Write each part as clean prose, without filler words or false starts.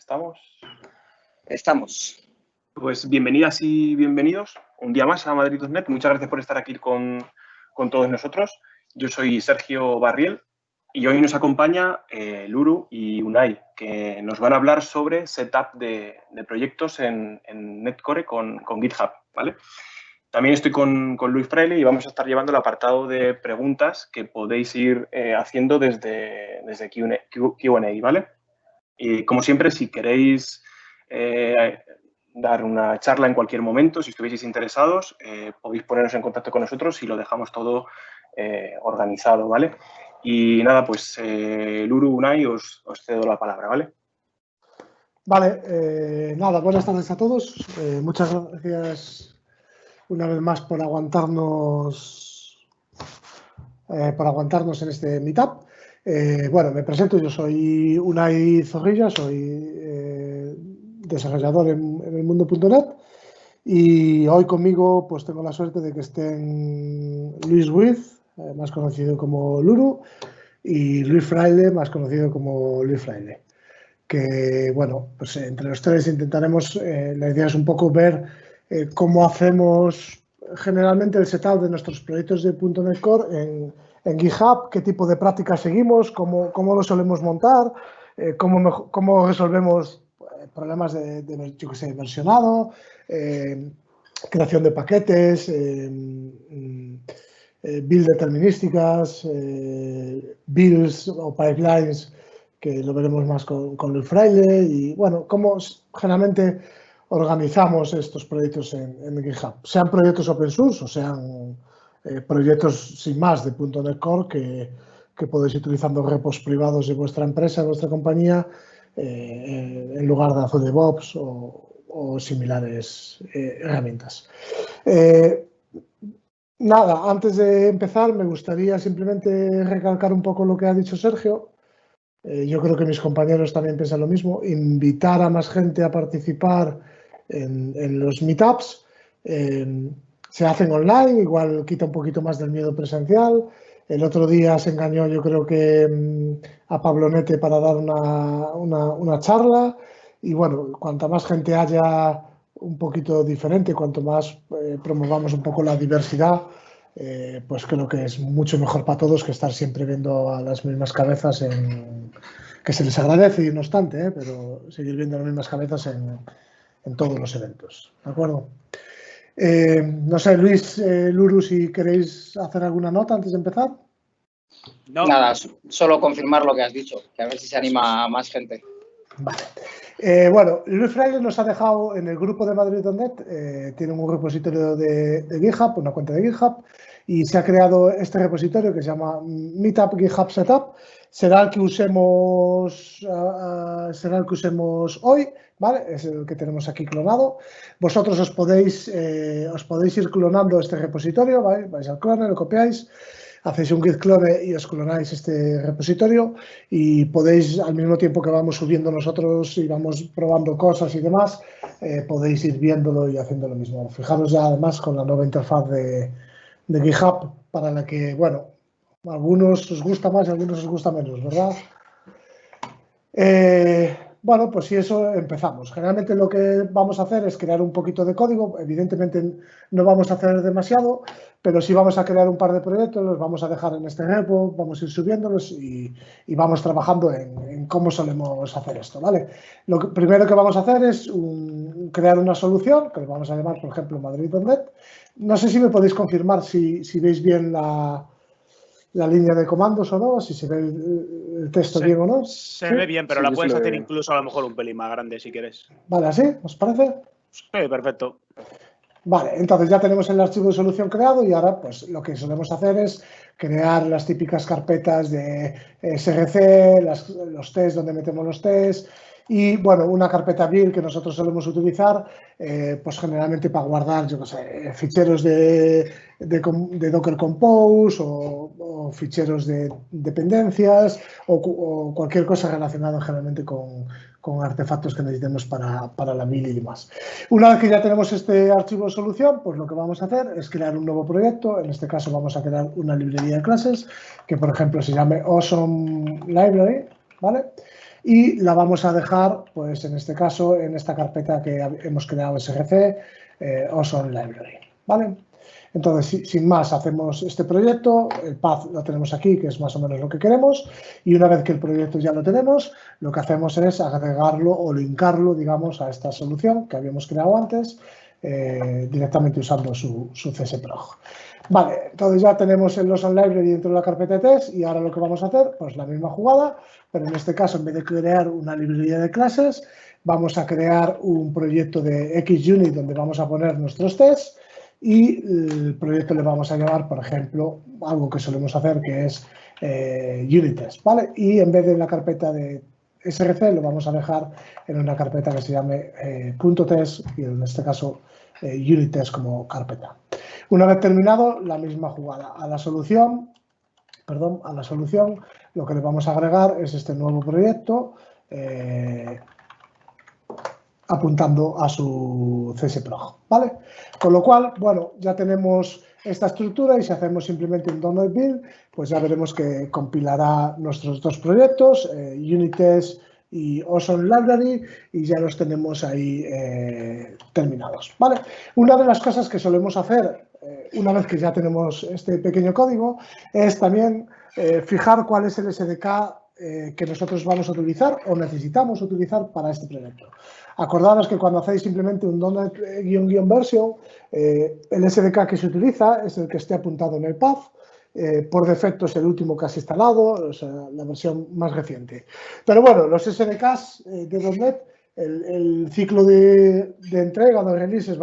¿Estamos? Estamos. Pues bienvenidas y bienvenidos un día más a Madrid.net. Muchas gracias por estar aquí con todos nosotros. Yo soy Sergio Barriel y hoy nos acompaña Luru y Unai, que nos van a hablar sobre setup de proyectos en Netcore con GitHub, ¿vale? También estoy con Luis Fraile y vamos a estar llevando el apartado de preguntas que podéis ir haciendo desde Q&A, ¿vale? Y como siempre, si queréis dar una charla en cualquier momento, si estuvieseis interesados, podéis poneros en contacto con nosotros y lo dejamos todo organizado, ¿vale? Y nada, pues Luru, Unai, os cedo la palabra, ¿vale? Vale, nada, buenas tardes a todos. Muchas gracias una vez más por aguantarnos en este meetup. Bueno, me presento, yo soy Unai Zorrilla, soy desarrollador en el mundo.net y hoy conmigo pues tengo la suerte de que estén Luis Ruiz, más conocido como Luru, y Luis Fraile, más conocido como Luis Fraile. Que, bueno, pues entre los tres intentaremos, la idea es un poco ver cómo hacemos generalmente el setup de nuestros proyectos de .NET Core en GitHub, qué tipo de prácticas seguimos, cómo lo solemos montar, cómo resolvemos problemas de yo qué sé, versionado, creación de paquetes, build determinísticas, builds o pipelines, que lo veremos más con Luis Fraile, y bueno, cómo generalmente organizamos estos proyectos en GitHub, sean proyectos open source o sean proyectos sin más de .NET Core que podéis ir utilizando repos privados de vuestra empresa, de vuestra compañía, en lugar de Azure DevOps o similares herramientas. Nada, antes de empezar me gustaría simplemente recalcar un poco lo que ha dicho Sergio. Yo creo que mis compañeros también piensan lo mismo, invitar a más gente a participar en los meetups. Se hacen online, igual quita un poquito más del miedo presencial. El otro día se engañó, yo creo que a Pablo Nete para dar una charla. Y bueno, cuanta más gente haya un poquito diferente, cuanto más promovamos un poco la diversidad, pues creo que es mucho mejor para todos que estar siempre viendo a las mismas cabezas, que se les agradece, no obstante, pero seguir viendo las mismas cabezas en todos los eventos. ¿De acuerdo? No sé, Luis, Luru, si queréis hacer alguna nota antes de empezar. No. Nada, solo confirmar lo que has dicho, que a ver si se anima a más gente. Vale. Bueno, Luis Fraile nos ha dejado en el grupo de Madrid.net, tienen un repositorio de GitHub, una cuenta de GitHub, y se ha creado este repositorio que se llama Meetup GitHub Setup. Será el que usemos hoy, ¿vale? Es el que tenemos aquí clonado. Vosotros os podéis ir clonando este repositorio, ¿vale? Vais al clone, lo copiáis, hacéis un git clone y os clonáis este repositorio y podéis, al mismo tiempo que vamos subiendo nosotros y vamos probando cosas y demás, podéis ir viéndolo y haciendo lo mismo. Fijaros ya además con la nueva interfaz de GitHub, para la que, bueno, a algunos os gusta más y a algunos os gusta menos, ¿verdad? Bueno, pues si eso empezamos. Generalmente lo que vamos a hacer es crear un poquito de código. Evidentemente no vamos a hacer demasiado, pero sí vamos a crear un par de proyectos, los vamos a dejar en este repo, vamos a ir subiéndolos y vamos trabajando en cómo solemos hacer esto, ¿vale? Lo primero que vamos a hacer es crear una solución, que le vamos a llamar, por ejemplo, Madrid.net. No sé si me podéis confirmar si veis bien la línea de comandos o no, si se ve el texto bien o no. Se ve bien, pero la puedes hacer incluso a lo mejor un pelín más grande si quieres. Vale, ¿así? ¿Os parece? Sí, perfecto. Vale, entonces ya tenemos el archivo de solución creado y ahora pues lo que solemos hacer es crear las típicas carpetas de SRC, los tests donde metemos los tests y, bueno, una carpeta build que nosotros solemos utilizar pues generalmente para guardar, yo no sé, ficheros de Docker Compose o ficheros de dependencias o cualquier cosa relacionada generalmente con artefactos que necesitemos para la build y demás. Una vez que ya tenemos este archivo de solución, pues lo que vamos a hacer es crear un nuevo proyecto. En este caso vamos a crear una librería de clases que, por ejemplo, se llame Awesome Library, ¿vale? y la vamos a dejar, pues en este caso, en esta carpeta que hemos creado SRC, Awesome Library, ¿vale? Entonces, sin más, hacemos este proyecto, el path lo tenemos aquí, que es más o menos lo que queremos, y una vez que el proyecto ya lo tenemos, lo que hacemos es agregarlo o linkarlo, digamos, a esta solución que habíamos creado antes, directamente usando su CSproj. Vale, entonces ya tenemos el Awesome Library dentro de la carpeta de test y ahora lo que vamos a hacer, pues la misma jugada, pero en este caso, en vez de crear una librería de clases, vamos a crear un proyecto de XUnit donde vamos a poner nuestros tests y el proyecto le vamos a llamar, por ejemplo, algo que solemos hacer que es Unit Test, ¿vale? Y en vez de la carpeta de SRC lo vamos a dejar en una carpeta que se llame .test y en este caso Unit Test como carpeta. Una vez terminado, la misma jugada. A la solución, lo que le vamos a agregar es este nuevo proyecto apuntando a su CSproj, ¿vale? Con lo cual, bueno, ya tenemos esta estructura y si hacemos simplemente un .NET Build, pues ya veremos que compilará nuestros dos proyectos, Unit Test y Awesome Library, y ya los tenemos ahí terminados, ¿vale? Una de las cosas que solemos hacer una vez que ya tenemos este pequeño código es también fijar cuál es el SDK que nosotros vamos a utilizar o necesitamos utilizar para este proyecto. Acordaros que cuando hacéis simplemente un .NET-version, el SDK que se utiliza es el que esté apuntado en el path. Por defecto es el último que has instalado, o sea, la versión más reciente. Pero bueno, los SDKs de .NET, el ciclo de entrega de release es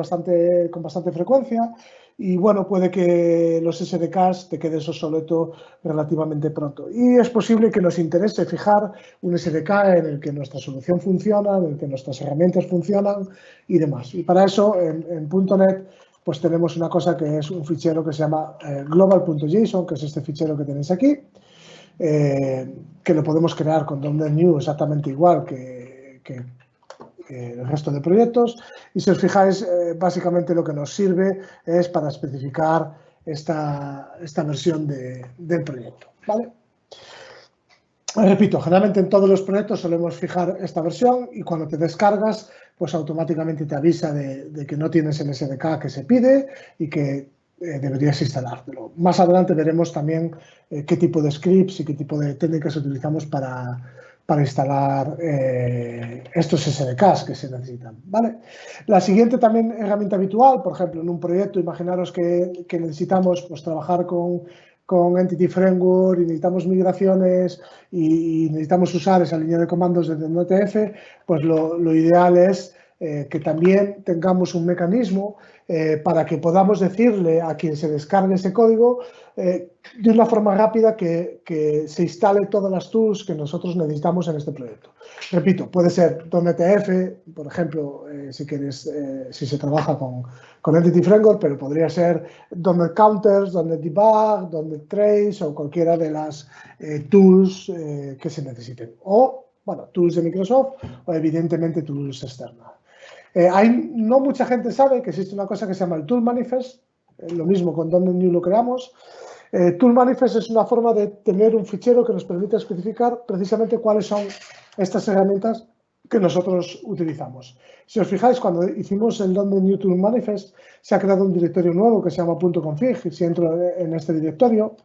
con bastante frecuencia. Y bueno, puede que los SDKs te quedes obsoleto relativamente pronto. Y es posible que nos interese fijar un SDK en el que nuestra solución funciona, en el que nuestras herramientas funcionan y demás. Y para eso, en .NET, pues tenemos una cosa que es un fichero que se llama global.json, que es este fichero que tenéis aquí, que lo podemos crear con .NET New exactamente igual que el resto de proyectos, y si os fijáis, básicamente lo que nos sirve es para especificar esta versión del proyecto, ¿vale? Repito, generalmente en todos los proyectos solemos fijar esta versión y cuando te descargas, pues automáticamente te avisa de que no tienes el SDK que se pide y que deberías instalártelo. Más adelante veremos también qué tipo de scripts y qué tipo de técnicas utilizamos para instalar estos SDKs que se necesitan, ¿vale? La siguiente también herramienta habitual, por ejemplo, en un proyecto, imaginaros que necesitamos pues, trabajar con Entity Framework y necesitamos migraciones y necesitamos usar esa línea de comandos de NetF, pues lo ideal es que también tengamos un mecanismo para que podamos decirle a quien se descargue ese código de una forma rápida que se instale todas las tools que nosotros necesitamos en este proyecto. Repito, puede ser .NETF, por ejemplo, si se trabaja con Entity Framework, pero podría ser .NET Counters, .NET Debug, .NET Trace o cualquiera de las tools que se necesiten. O, bueno, tools de Microsoft o evidentemente tools externas. No mucha gente sabe que existe una cosa que se llama el Tool Manifest, lo mismo con .NET New lo creamos. Tool Manifest es una forma de tener un fichero que nos permite especificar precisamente cuáles son estas herramientas que nosotros utilizamos. Si os fijáis, cuando hicimos el .NET New Tool Manifest, se ha creado un directorio nuevo que se llama .config. Si entro en este directorio,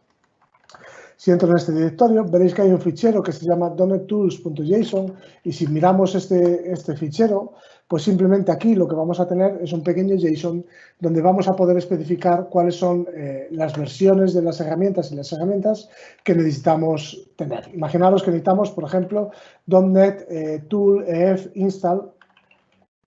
veréis que hay un fichero que se llama .nettools.json y si miramos este fichero, pues simplemente aquí lo que vamos a tener es un pequeño JSON donde vamos a poder especificar cuáles son las versiones de las herramientas y las herramientas que necesitamos tener. Imaginaros que necesitamos, por ejemplo, .NET Tool EF install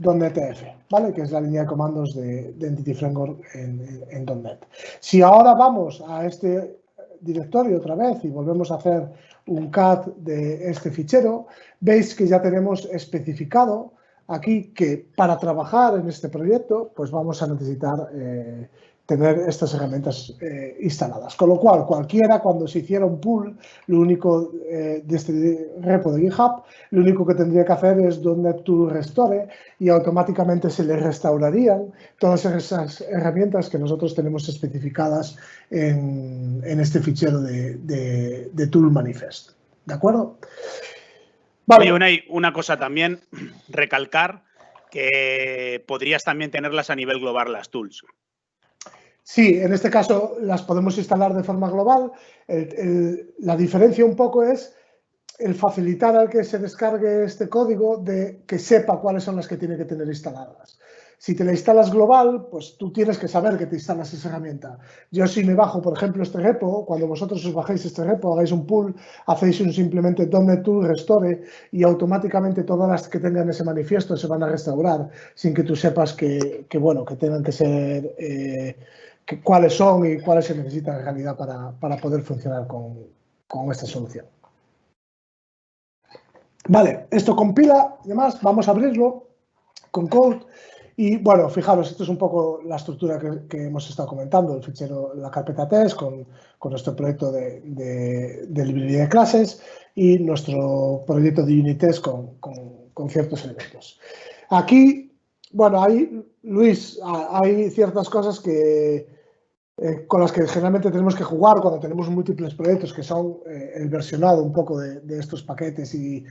.NETF, ¿vale? Que es la línea de comandos de Entity Framework en .NET. Si ahora vamos a este directorio otra vez y volvemos a hacer un cat de este fichero, veis que ya tenemos especificado aquí que para trabajar en este proyecto pues vamos a necesitar tener estas herramientas instaladas. Con lo cual, cualquiera cuando se hiciera un pull, lo único de este repo de GitHub, lo único que tendría que hacer es .NET Tool Restore y automáticamente se le restaurarían todas esas herramientas que nosotros tenemos especificadas en este fichero de Tool Manifest. ¿De acuerdo? Vale. Oye, una cosa también, recalcar que podrías también tenerlas a nivel global, las tools. Sí, en este caso las podemos instalar de forma global. La diferencia un poco es el facilitar al que se descargue este código de que sepa cuáles son las que tiene que tener instaladas. Si te la instalas global, pues tú tienes que saber que te instalas esa herramienta. Yo si me bajo, por ejemplo, este repo, cuando vosotros os bajéis este repo, hagáis un pull, hacéis un simplemente .NET Tool Restore y automáticamente todas las que tengan ese manifiesto se van a restaurar sin que tú sepas que tengan que ser, cuáles son y cuáles se necesitan en realidad para poder funcionar con esta solución. Vale, esto compila y demás, vamos a abrirlo con code y bueno, fijaros, esto es un poco la estructura que hemos estado comentando, el fichero, la carpeta test con nuestro proyecto de librería de clases y nuestro proyecto de unit test con ciertos elementos. Aquí, bueno, Luis, hay ciertas cosas con las que generalmente tenemos que jugar cuando tenemos múltiples proyectos, que son el versionado un poco de estos paquetes y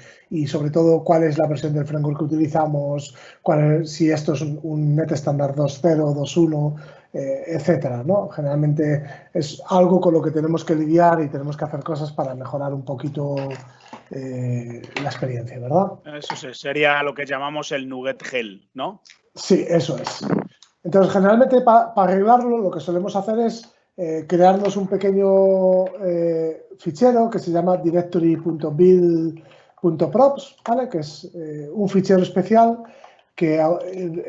sobre todo cuál es la versión del framework que utilizamos, si esto es un NetStandard 2.0, 2.1, etcétera, ¿no? Generalmente es algo con lo que tenemos que lidiar y tenemos que hacer cosas para mejorar un poquito la experiencia, ¿verdad? Eso sería lo que llamamos el nugget gel, ¿no? Sí, eso es. Entonces, generalmente para arreglarlo lo que solemos hacer es crearnos un pequeño fichero que se llama directory.build.props, ¿vale? Que es un fichero especial que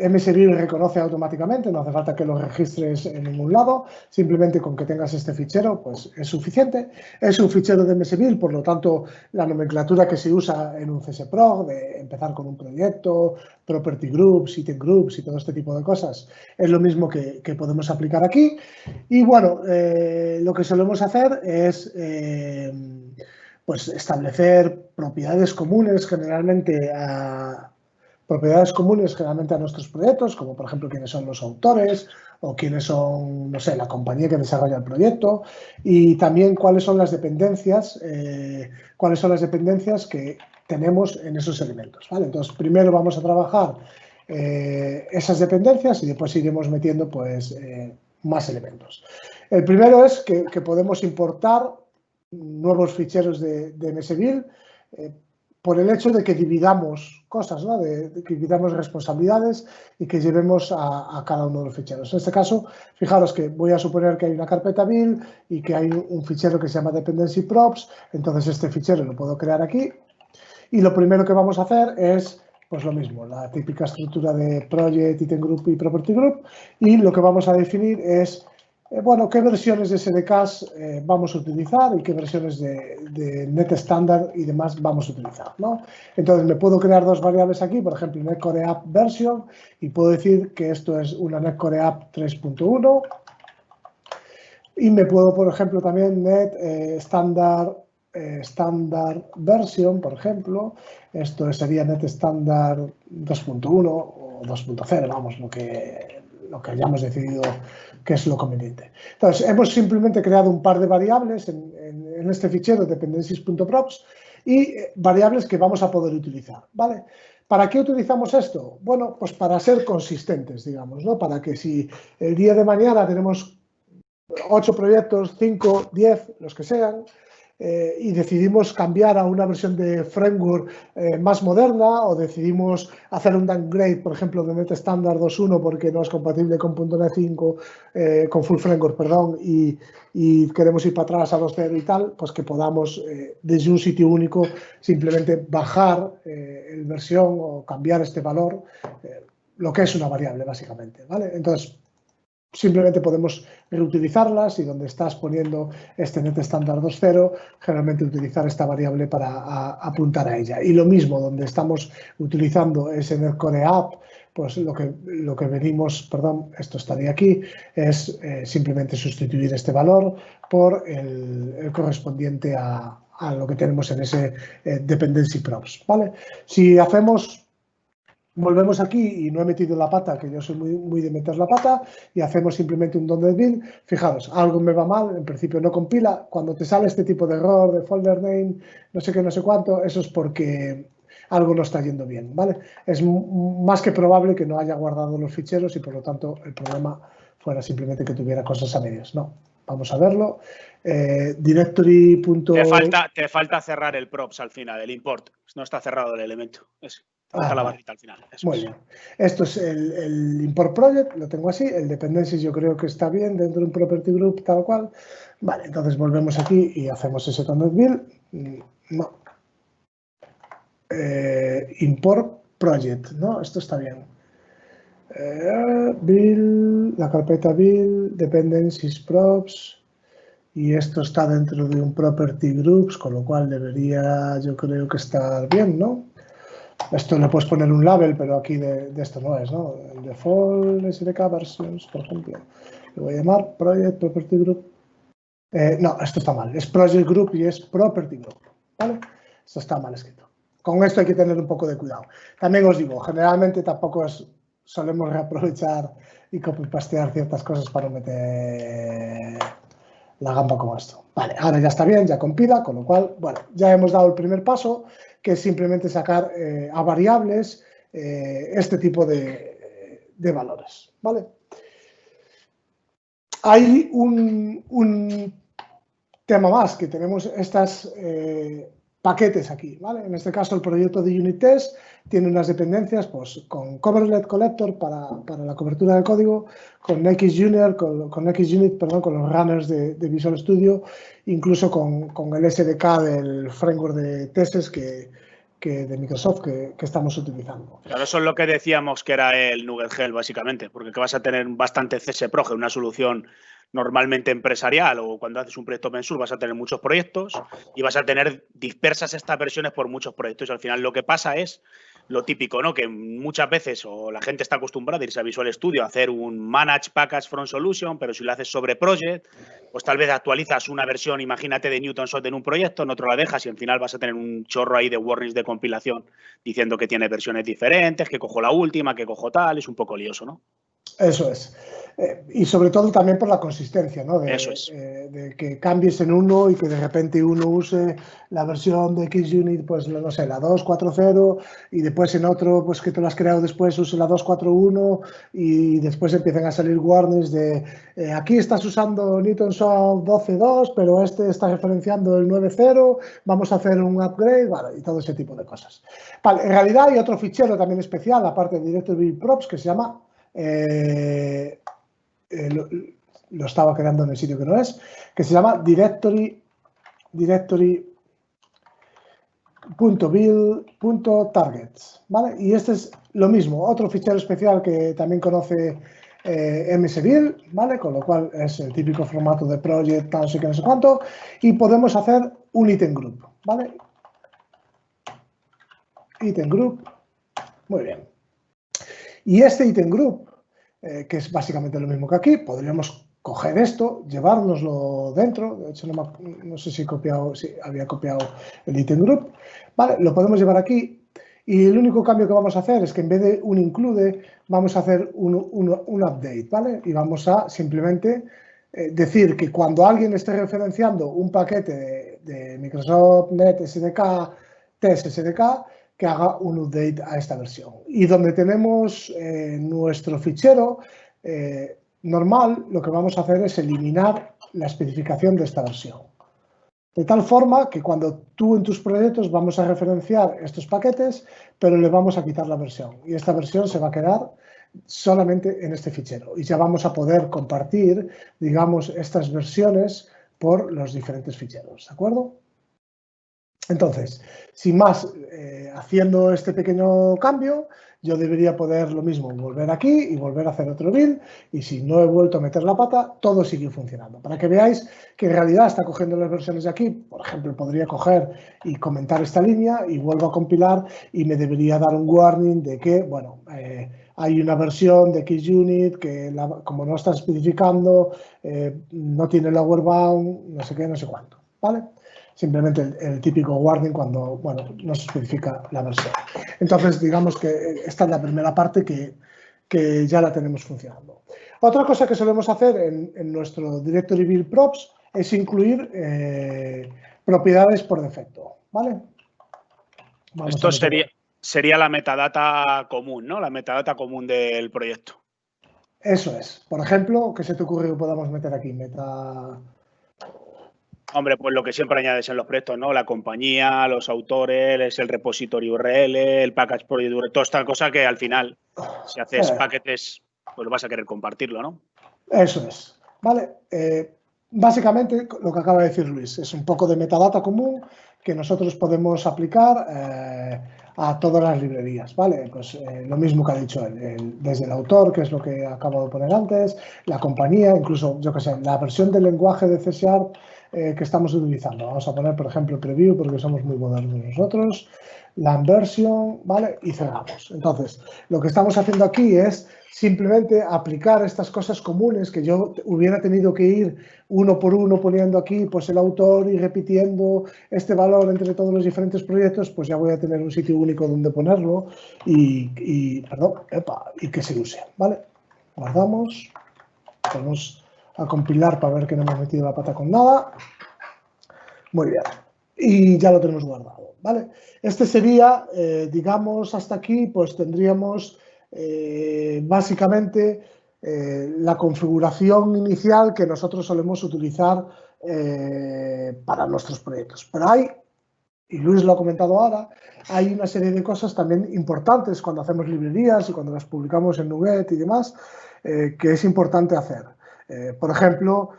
MSBuild reconoce automáticamente, no hace falta que lo registres en ningún lado, simplemente con que tengas este fichero pues es suficiente. Es un fichero de MSBuild, por lo tanto la nomenclatura que se usa en un CSProg, de empezar con un proyecto, property groups, item groups y todo este tipo de cosas, es lo mismo que podemos aplicar aquí. Y bueno, lo que solemos hacer es pues establecer propiedades comunes generalmente a nuestros proyectos, como por ejemplo quiénes son los autores o quiénes son, no sé, la compañía que desarrolla el proyecto y también cuáles son las dependencias que tenemos en esos elementos, ¿vale? Entonces, primero vamos a trabajar esas dependencias y después iremos metiendo pues más elementos. El primero es que podemos importar nuevos ficheros de MSBuild por el hecho de que dividamos cosas, ¿no? de que dividamos responsabilidades y que llevemos a cada uno de los ficheros. En este caso, fijaros que voy a suponer que hay una carpeta build y que hay un fichero que se llama dependency props, entonces este fichero lo puedo crear aquí y lo primero que vamos a hacer es pues lo mismo, la típica estructura de project, item group y property group y lo que vamos a definir es bueno, qué versiones de SDKs vamos a utilizar y qué versiones de NetStandard y demás vamos a utilizar, ¿no? Entonces, me puedo crear dos variables aquí, por ejemplo, Netcore App Version, y puedo decir que esto es una Netcore App 3.1. Y me puedo, por ejemplo, también Standard Version, por ejemplo. Esto sería NetStandard 2.1 o 2.0, vamos, lo que hayamos decidido que es lo conveniente. Entonces, hemos simplemente creado un par de variables en este fichero dependencies.props y variables que vamos a poder utilizar, ¿vale? ¿Para qué utilizamos esto? Bueno, pues para ser consistentes, digamos, ¿no? Para que si el día de mañana tenemos 8 proyectos, 5, 10, los que sean, y decidimos cambiar a una versión de framework más moderna o decidimos hacer un downgrade, por ejemplo, de NetStandard 2.1 porque no es compatible con .NET 5, con Full Framework, perdón, y queremos ir para atrás a 2.0 y tal, pues que podamos desde un sitio único simplemente bajar el versión o cambiar este valor, lo que es una variable básicamente, ¿vale? Entonces, simplemente podemos reutilizarlas y donde estás poniendo este NetStandard 2.0, generalmente utilizar esta variable para apuntar a ella. Y lo mismo, donde estamos utilizando ese Netcore App, pues lo que venimos, perdón, esto estaría aquí, es simplemente sustituir este valor por el correspondiente a lo que tenemos en ese dependency props, ¿vale? Si hacemos... Volvemos aquí y no he metido la pata, que yo soy muy de meter la pata, y hacemos simplemente un .NET Build. Fijaros, algo me va mal, en principio no compila. Cuando te sale este tipo de error de folder name, no sé qué, no sé cuánto, eso es porque algo no está yendo bien, ¿vale? Es más que probable que no haya guardado los ficheros y por lo tanto el problema fuera simplemente que tuviera cosas a medias. No, vamos a verlo. Directory. Te falta cerrar el props al final, el import. No está cerrado el elemento. Falta la barrita al final. Muy bien. Esto es el import project, lo tengo así. El dependencies yo creo que está bien dentro de un property group tal cual. Vale, entonces volvemos aquí y hacemos ese .NET Build. No. Import project, ¿no? Esto está bien. Build, la carpeta build, dependencies props. Y esto está dentro de un property groups, con lo cual debería, yo creo que estar bien, ¿no? Esto le puedes poner un label, pero aquí de esto no es, ¿no? El default SDK versions, por ejemplo. Lo voy a llamar project property group. No, esto está mal. Es project group y es property group, ¿vale? Esto está mal escrito. Con esto hay que tener un poco de cuidado. También os digo, generalmente tampoco solemos reaprovechar y copy-pastear ciertas cosas para meter la gamba como esto. Vale, ahora ya está bien, ya compila, con lo cual, bueno, ya hemos dado el primer paso, que es simplemente sacar a variables este tipo de valores, ¿vale? Hay un tema más, que tenemos estas paquetes aquí, ¿vale? En este caso el proyecto de unit test tiene unas dependencias pues, con Coverlet Collector para la cobertura del código, con XUnit, con los runners de Visual Studio, incluso con el SDK del framework de tests de Microsoft que estamos utilizando. Claro, eso es lo que decíamos que era el Nugget Hell, básicamente, porque que vas a tener bastante CSProj, una solución normalmente empresarial, o cuando haces un proyecto mensual vas a tener muchos proyectos y vas a tener dispersas estas versiones por muchos proyectos. Y al final lo que pasa es lo típico, ¿no? Que muchas veces o la gente está acostumbrada a irse a Visual Studio a hacer un Manage Package from Solution, pero si lo haces sobre Project, pues tal vez actualizas una versión, imagínate, de Newtonsoft en un proyecto, en otro la dejas y al final vas a tener un chorro ahí de warnings de compilación diciendo que tiene versiones diferentes, que cojo la última, que cojo tal, es un poco lioso, ¿no? Eso es. Y sobre todo también por la consistencia, ¿no? Eso es. De que cambies en uno y que de repente uno use la versión de XUnit, pues no sé, la 2.4.0 y después en otro, pues que te lo has creado después, use la 2.4.1 y después empiezan a salir warnings de aquí estás usando Newtonsoft 12.2, pero este está referenciando el 9.0, vamos a hacer un upgrade, vale, y todo ese tipo de cosas. Vale, en realidad hay otro fichero también especial, aparte de Directory Props, que se llama lo estaba creando en el sitio que no es, que se llama directory.build.targets, ¿vale? Y este es lo mismo, otro fichero especial que también conoce MSBuild, ¿vale? Con lo cual es el típico formato de project, tal, no sé qué, no sé cuánto, y podemos hacer un item group, ¿vale? Item group, muy bien. Y este item group, que es básicamente lo mismo que aquí, podríamos coger esto, llevárnoslo dentro. De hecho, no sé si había copiado el item group. Vale, lo podemos llevar aquí. Y el único cambio que vamos a hacer es que en vez de un include, vamos a hacer un update, ¿vale? Y vamos a simplemente decir que cuando alguien esté referenciando un paquete de Microsoft Net SDK, Test SDK, que haga un update a esta versión. Y donde tenemos nuestro fichero normal, lo que vamos a hacer es eliminar la especificación de esta versión. De tal forma que cuando tú en tus proyectos vamos a referenciar estos paquetes, pero le vamos a quitar la versión. Y esta versión se va a quedar solamente en este fichero. Y ya vamos a poder compartir, digamos, estas versiones por los diferentes ficheros. ¿De acuerdo? Entonces, sin más, haciendo este pequeño cambio, yo debería poder lo mismo, volver aquí y volver a hacer otro build, y si no he vuelto a meter la pata, todo sigue funcionando. Para que veáis que en realidad está cogiendo las versiones de aquí, por ejemplo, podría coger y comentar esta línea y vuelvo a compilar y me debería dar un warning de que, bueno, hay una versión de XUnit que como no está especificando, no tiene lower bound, no sé qué, no sé cuánto, ¿vale? Simplemente el típico warning cuando, bueno, no se especifica la versión. Entonces, digamos que esta es la primera parte que ya la tenemos funcionando. Otra cosa que solemos hacer en nuestro Directory Build Props es incluir propiedades por defecto, ¿vale? Sería la metadata común, ¿no? La metadata común del proyecto. Eso es. Por ejemplo, ¿qué se te ocurre que podamos meter aquí? Hombre, pues lo que siempre añades en los proyectos, ¿no? La compañía, los autores, el repositorio URL, el package project URL, toda esta cosa que al final, si haces paquetes, pues vas a querer compartirlo, ¿no? Eso es. Vale. Básicamente, lo que acaba de decir Luis, es un poco de metadata común que nosotros podemos aplicar a todas las librerías, ¿vale? Pues lo mismo que ha dicho él, desde el autor, que es lo que acabo de poner antes, la compañía, incluso, yo qué sé, la versión del lenguaje de C# que estamos utilizando. Vamos a poner, por ejemplo, preview, porque somos muy modernos nosotros, la version, ¿vale? Y cerramos. Entonces, lo que estamos haciendo aquí es simplemente aplicar estas cosas comunes que yo hubiera tenido que ir uno por uno poniendo aquí, pues el autor y repitiendo este valor entre todos los diferentes proyectos, pues ya voy a tener un sitio único donde ponerlo y que se use, ¿vale? Guardamos, vamos a compilar para ver que no hemos metido la pata con nada. Muy bien. Y ya lo tenemos guardado, ¿vale? Este sería, digamos, hasta aquí, pues tendríamos básicamente la configuración inicial que nosotros solemos utilizar para nuestros proyectos. Pero hay, y Luis lo ha comentado ahora, hay una serie de cosas también importantes cuando hacemos librerías y cuando las publicamos en Nuget y demás, que es importante hacer. Por ejemplo,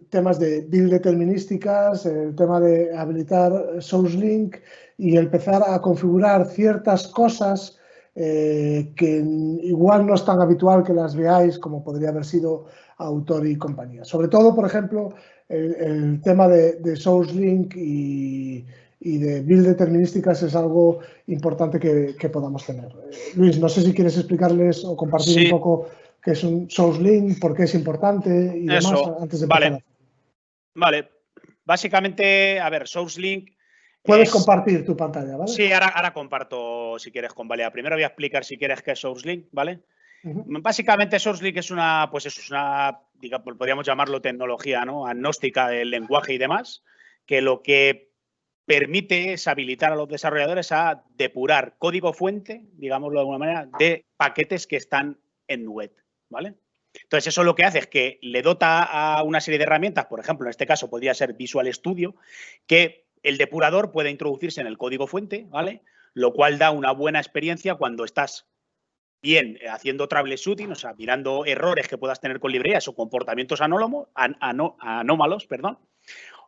temas de build determinísticas, el tema de habilitar source link y empezar a configurar ciertas cosas que igual no es tan habitual que las veáis como podría haber sido autor y compañía. Sobre todo, por ejemplo, el tema de source link y de build determinísticas es algo importante que podamos tener. Luis, no sé si quieres explicarles o compartir un poco qué es un source link, por qué es importante y demás antes de empezar. Vale. Básicamente, a ver, source link. Puedes compartir tu pantalla, ¿vale? Sí, ahora comparto si quieres con Valea. Primero voy a explicar si quieres qué es source link, ¿vale? Básicamente source link es una, pues eso, es una, digamos, podríamos llamarlo tecnología, ¿no? Agnóstica del lenguaje y demás, que lo que permite es habilitar a los desarrolladores a depurar código fuente, digámoslo de alguna manera, de paquetes que están en Nuget, ¿vale? Entonces, eso lo que hace es que le dota a una serie de herramientas, por ejemplo, en este caso podría ser Visual Studio, que el depurador puede introducirse en el código fuente, ¿vale? Lo cual da una buena experiencia cuando estás bien haciendo troubleshooting, o sea, mirando errores que puedas tener con librerías o comportamientos anómalos, perdón.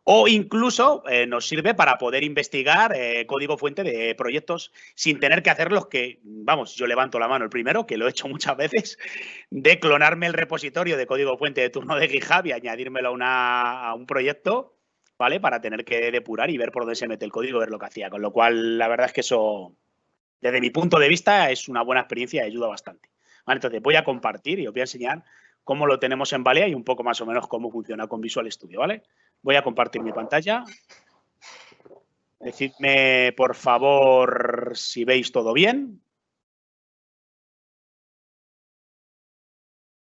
O incluso nos sirve para poder investigar código fuente de proyectos sin tener que hacer los que, vamos, yo levanto la mano el primero, que lo he hecho muchas veces, de clonarme el repositorio de código fuente de turno de GitHub y añadírmelo a un proyecto, ¿vale? Para tener que depurar y ver por dónde se mete el código, ver lo que hacía. Con lo cual, la verdad es que eso, desde mi punto de vista, es una buena experiencia y ayuda bastante. ¿Vale? Entonces, voy a compartir y os voy a enseñar cómo lo tenemos en Valea y un poco más o menos cómo funciona con Visual Studio, ¿vale? Voy a compartir mi pantalla. Decidme, por favor, si veis todo bien.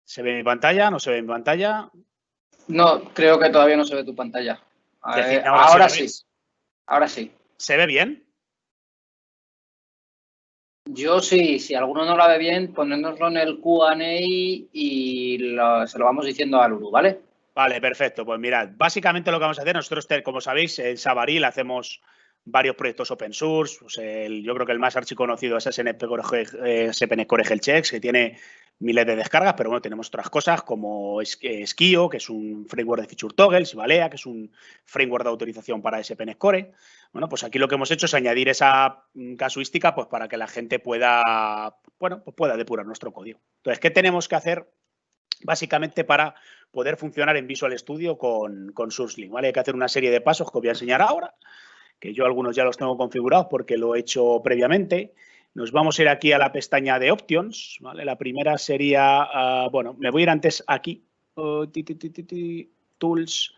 ¿Se ve mi pantalla? ¿No se ve mi pantalla? No, creo que todavía no se ve tu pantalla. Ahora sí. Ahora sí. ¿Se ve bien? Yo sí, si alguno no la ve bien, ponérnoslo en el Q&A y se lo vamos diciendo a Luru, ¿vale? Vale, perfecto. Pues mirad, básicamente lo que vamos a hacer, nosotros, como sabéis, en Sabaril hacemos varios proyectos open source. Pues yo creo que el más archiconocido es SPN Core Health Checks, que tiene miles de descargas, pero bueno, tenemos otras cosas como Skio, que es un framework de feature toggles, y Valea, que es un framework de autorización para SPN Core. Bueno, pues aquí lo que hemos hecho es añadir esa casuística pues para que la gente pueda, bueno, pues pueda depurar nuestro código. Entonces, ¿qué tenemos que hacer básicamente para poder funcionar en Visual Studio con SourceLink, ¿vale? Hay que hacer una serie de pasos que os voy a enseñar ahora, que yo algunos ya los tengo configurados porque lo he hecho previamente. Nos vamos a ir aquí a la pestaña de Options, ¿vale? La primera sería, bueno, me voy a ir antes aquí, Tools,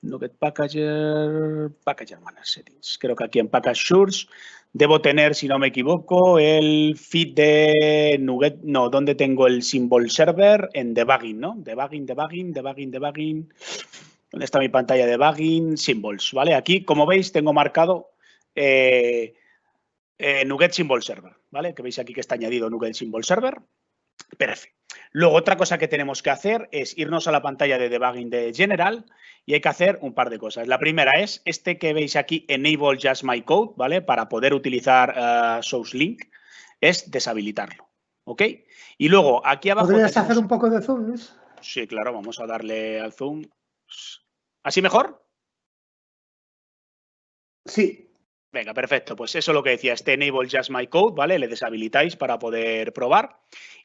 Nuget Packager, Packager Manager Settings. Creo que aquí en Package Source debo tener, si no me equivoco, el feed de Nuget, no, ¿dónde tengo el symbol server? En debugging, ¿no? Debugging. ¿Dónde está mi pantalla de debugging? Symbols, ¿vale? Aquí, como veis, tengo marcado NuGet Symbol Server, ¿vale? Que veis aquí que está añadido NuGet Symbol Server. Perfecto. Luego, otra cosa que tenemos que hacer es irnos a la pantalla de debugging de General y hay que hacer un par de cosas. La primera es este que veis aquí, Enable Just My Code, ¿vale? Para poder utilizar Source Link, es deshabilitarlo, ¿ok? Y luego, aquí abajo ¿Podrías tenemos... hacer un poco de zoom, Luis? Sí, claro, vamos a darle al zoom. ¿Así mejor? Sí. Venga, perfecto. Pues eso es lo que decía, este Enable Just My Code, ¿vale? Le deshabilitáis para poder probar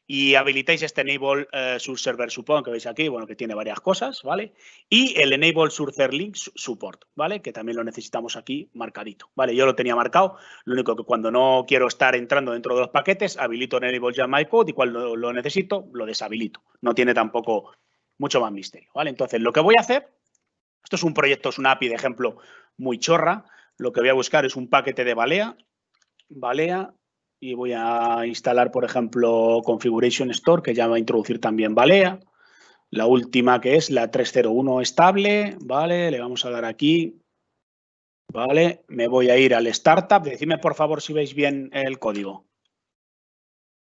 y habilitáis este Enable Source Server Support, que veis aquí, bueno, que tiene varias cosas, ¿vale? Y el Enable Source Link Support, ¿vale? Que también lo necesitamos aquí marcadito, ¿vale? Yo lo tenía marcado, lo único que cuando no quiero estar entrando dentro de los paquetes, habilito el Enable Just My Code y cuando lo necesito, lo deshabilito. No tiene tampoco mucho más misterio, ¿vale? Entonces, lo que voy a hacer, esto es un proyecto, es una API de ejemplo muy chorra. Lo que voy a buscar es un paquete de Balea, y voy a instalar, por ejemplo, Configuration Store, que ya va a introducir también Balea. La última que es la 301 estable, ¿vale? Le vamos a dar aquí, ¿vale? Me voy a ir al Startup. Decidme, por favor, si veis bien el código.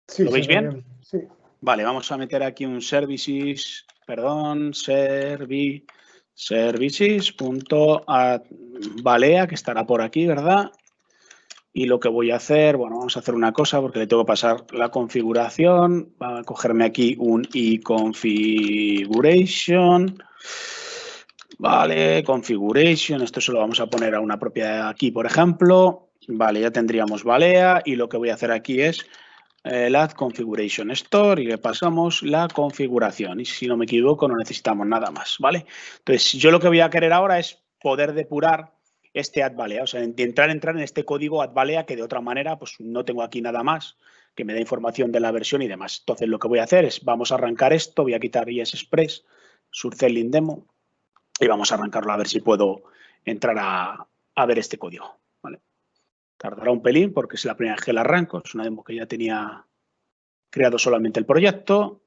Sí, ¿Lo veis bien? Sí. Vale, vamos a meter aquí un services, perdón, services.add.balea, que estará por aquí, ¿verdad? Y lo que voy a hacer, bueno, vamos a hacer una cosa porque le tengo que pasar la configuración. Va a cogerme aquí un iConfiguration. Vale, configuration. Esto se lo vamos a poner a una propiedad aquí, por ejemplo. Vale, ya tendríamos Balea y lo que voy a hacer aquí es el Add Configuration Store y le pasamos la configuración. Y si no me equivoco, no necesitamos nada más, ¿vale? Entonces, yo lo que voy a querer ahora es poder depurar este add_balea, o sea, entrar en este código add_balea que de otra manera, pues no tengo aquí nada más que me da información de la versión y demás. Entonces, lo que voy a hacer es, vamos a arrancar esto, voy a quitar ESExpress, Surcelling Demo, y vamos a arrancarlo a ver si puedo entrar a ver este código, ¿vale? Tardará un pelín porque es la primera vez que la arranco, es una demo que ya tenía creado solamente el proyecto.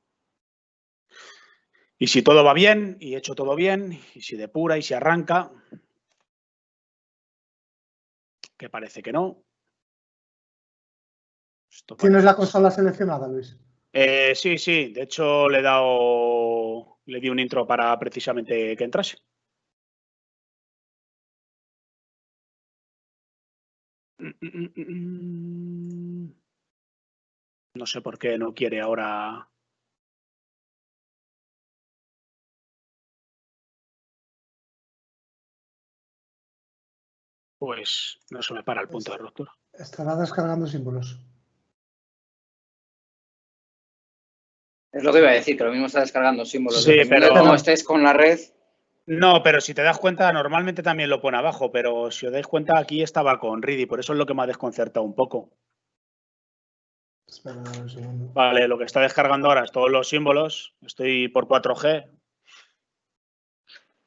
Y si todo va bien, y he hecho todo bien, y si depura y si arranca, que parece que no. ¿Tienes la consola seleccionada, Luis? Sí, sí. De hecho, le di un intro para precisamente que entrase. No sé por qué no quiere ahora. Pues no se me para el punto de ruptura. Estará descargando símbolos. Es lo que iba a decir, que lo mismo está descargando símbolos. Sí, Dependiendo pero de cómo estés con la red. No, pero si te das cuenta, normalmente también lo pone abajo, pero si os dais cuenta, aquí estaba con Ready, por eso es lo que me ha desconcertado un poco. Espera un segundo. Vale, lo que está descargando ahora es todos los símbolos. Estoy por 4G.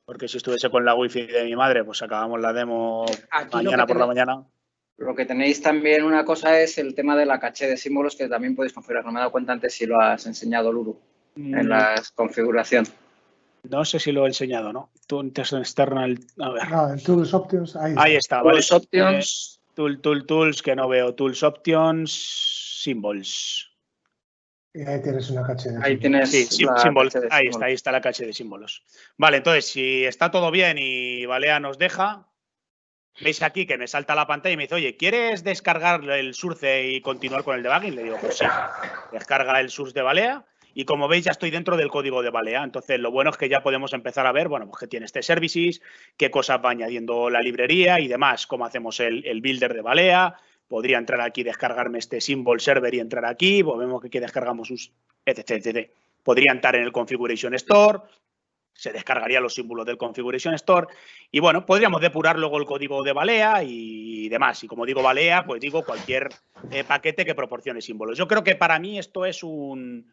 Porque si estuviese con la wifi de mi madre, pues acabamos la demo Aquí mañana por la mañana. Lo que tenéis también una cosa es el tema de la caché de símbolos que también podéis configurar. No me he dado cuenta antes si lo has enseñado, Luru, en la configuración. No sé si lo he enseñado, ¿no? External, a ver. No, en Tools Options, Ahí está, ¿vale? Tools Options. Tools, que no veo. Tools Options, Symbols. Y ahí tienes una caché de Ahí símbolos. tienes Sí, la símbolos. caché de Ahí símbolos. está la caché de símbolos. Vale, entonces, si está todo bien y Balea nos deja, veis aquí que me salta la pantalla y me dice, oye, ¿quieres descargar el source y continuar con el debugging? Le digo, pues sí. Descarga el source de Balea y como veis ya estoy dentro del código de Balea. Entonces, lo bueno es que ya podemos empezar a ver, bueno, pues que tiene este services, qué cosas va añadiendo la librería y demás, cómo hacemos el builder de Balea. Podría entrar aquí, descargarme este symbol server y entrar aquí. Pues vemos que aquí descargamos un etc. Podría entrar en el Configuration Store. Se descargarían los símbolos del Configuration Store y, bueno, podríamos depurar luego el código de Balea y demás. Y como digo Balea, pues digo cualquier paquete que proporcione símbolos. Yo creo que para mí esto es un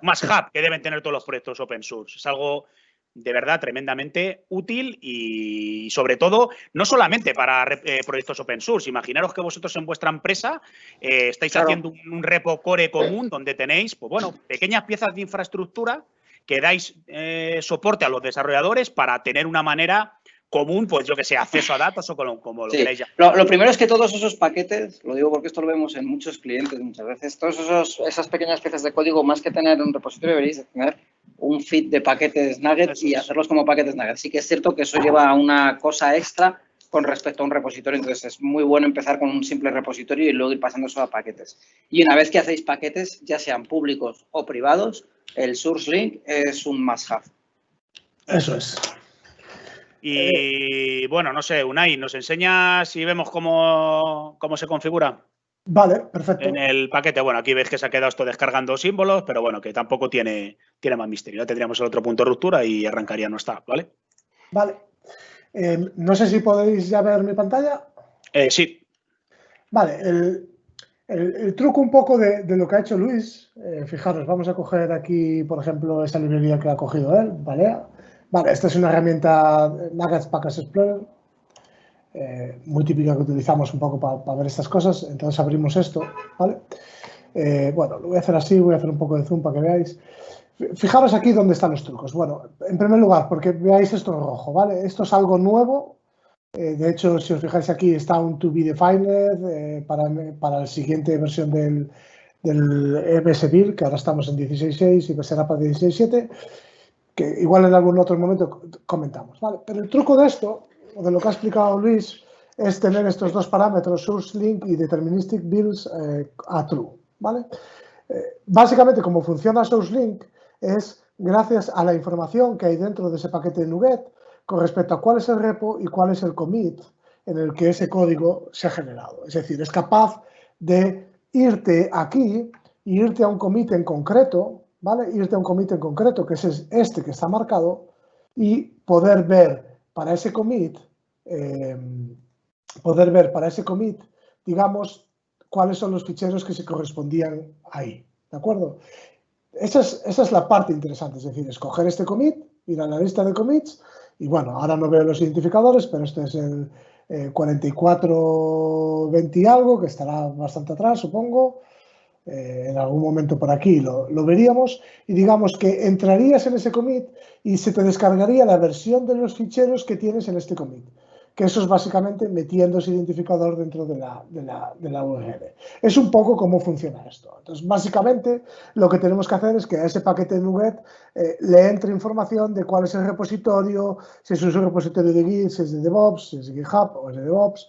must-have que deben tener todos los proyectos open source. Es algo de verdad tremendamente útil y, sobre todo, no solamente para proyectos open source. Imaginaros que vosotros en vuestra empresa estáis haciendo un repo core común donde tenéis, pues bueno, pequeñas piezas de infraestructura que dais soporte a los desarrolladores para tener una manera común, pues yo que sé, acceso a datos o como lo Sí. queráis llamar. Lo primero es que todos esos paquetes, lo digo porque esto lo vemos en muchos clientes muchas veces, esas pequeñas piezas de código, más que tener un repositorio, deberéis tener un feed de paquetes Nugget y hacerlos como paquetes Nugget. Sí que es cierto que eso lleva a una cosa extra con respecto a un repositorio, entonces es muy bueno empezar con un simple repositorio y luego ir pasando eso a paquetes. Y una vez que hacéis paquetes, ya sean públicos o privados, el source link es un must-have. Eso es. Y bueno, no sé, Unai, ¿nos enseñas si vemos cómo se configura? Vale, perfecto. En el paquete, bueno, aquí veis que se ha quedado esto descargando símbolos, pero bueno, que tampoco tiene más misterio. Ya tendríamos el otro punto de ruptura y arrancaría nuestra app, ¿vale? Vale. No sé si podéis ya ver mi pantalla. Sí. Vale, el truco un poco de lo que ha hecho Luis, fijaros, vamos a coger aquí, por ejemplo, esta librería que ha cogido él, ¿vale? Vale, esta es una herramienta Nuggets Package Explorer, muy típica que utilizamos un poco para ver estas cosas. Entonces abrimos esto, ¿vale? Bueno, lo voy a hacer así, voy a hacer un poco de zoom para que veáis. Fijaros aquí dónde están los trucos. Bueno, en primer lugar, porque veáis esto en rojo, ¿vale? Esto es algo nuevo. De hecho, si os fijáis aquí, está un to be defined para la siguiente versión del MS Build, que ahora estamos en 16.6 y que será para 16.7, que igual en algún otro momento comentamos, ¿vale? Pero el truco de esto, de lo que ha explicado Luis, es tener estos dos parámetros, source link y deterministic builds, a true, ¿vale? Básicamente, como funciona source link es gracias a la información que hay dentro de ese paquete de NuGet con respecto a cuál es el repo y cuál es el commit en el que ese código se ha generado. Es decir, es capaz de irte aquí y irte a un commit en concreto, ¿vale? Irte a un commit en concreto, que es este que está marcado, y poder ver para ese commit, digamos, cuáles son los ficheros que se correspondían ahí, ¿de acuerdo? Esa es la parte interesante, es decir, escoger este commit, ir a la lista de commits, y bueno, ahora no veo los identificadores, pero este es el 4420 y algo, que estará bastante atrás, supongo. En algún momento por aquí lo veríamos, y digamos que entrarías en ese commit y se te descargaría la versión de los ficheros que tienes en este commit, que eso es básicamente metiendo ese identificador dentro de la URL. Es un poco cómo funciona esto. Entonces, básicamente, lo que tenemos que hacer es que a ese paquete de NuGet le entre información de cuál es el repositorio, si es un repositorio de Git, si es de DevOps, si es de GitHub, o es de DevOps,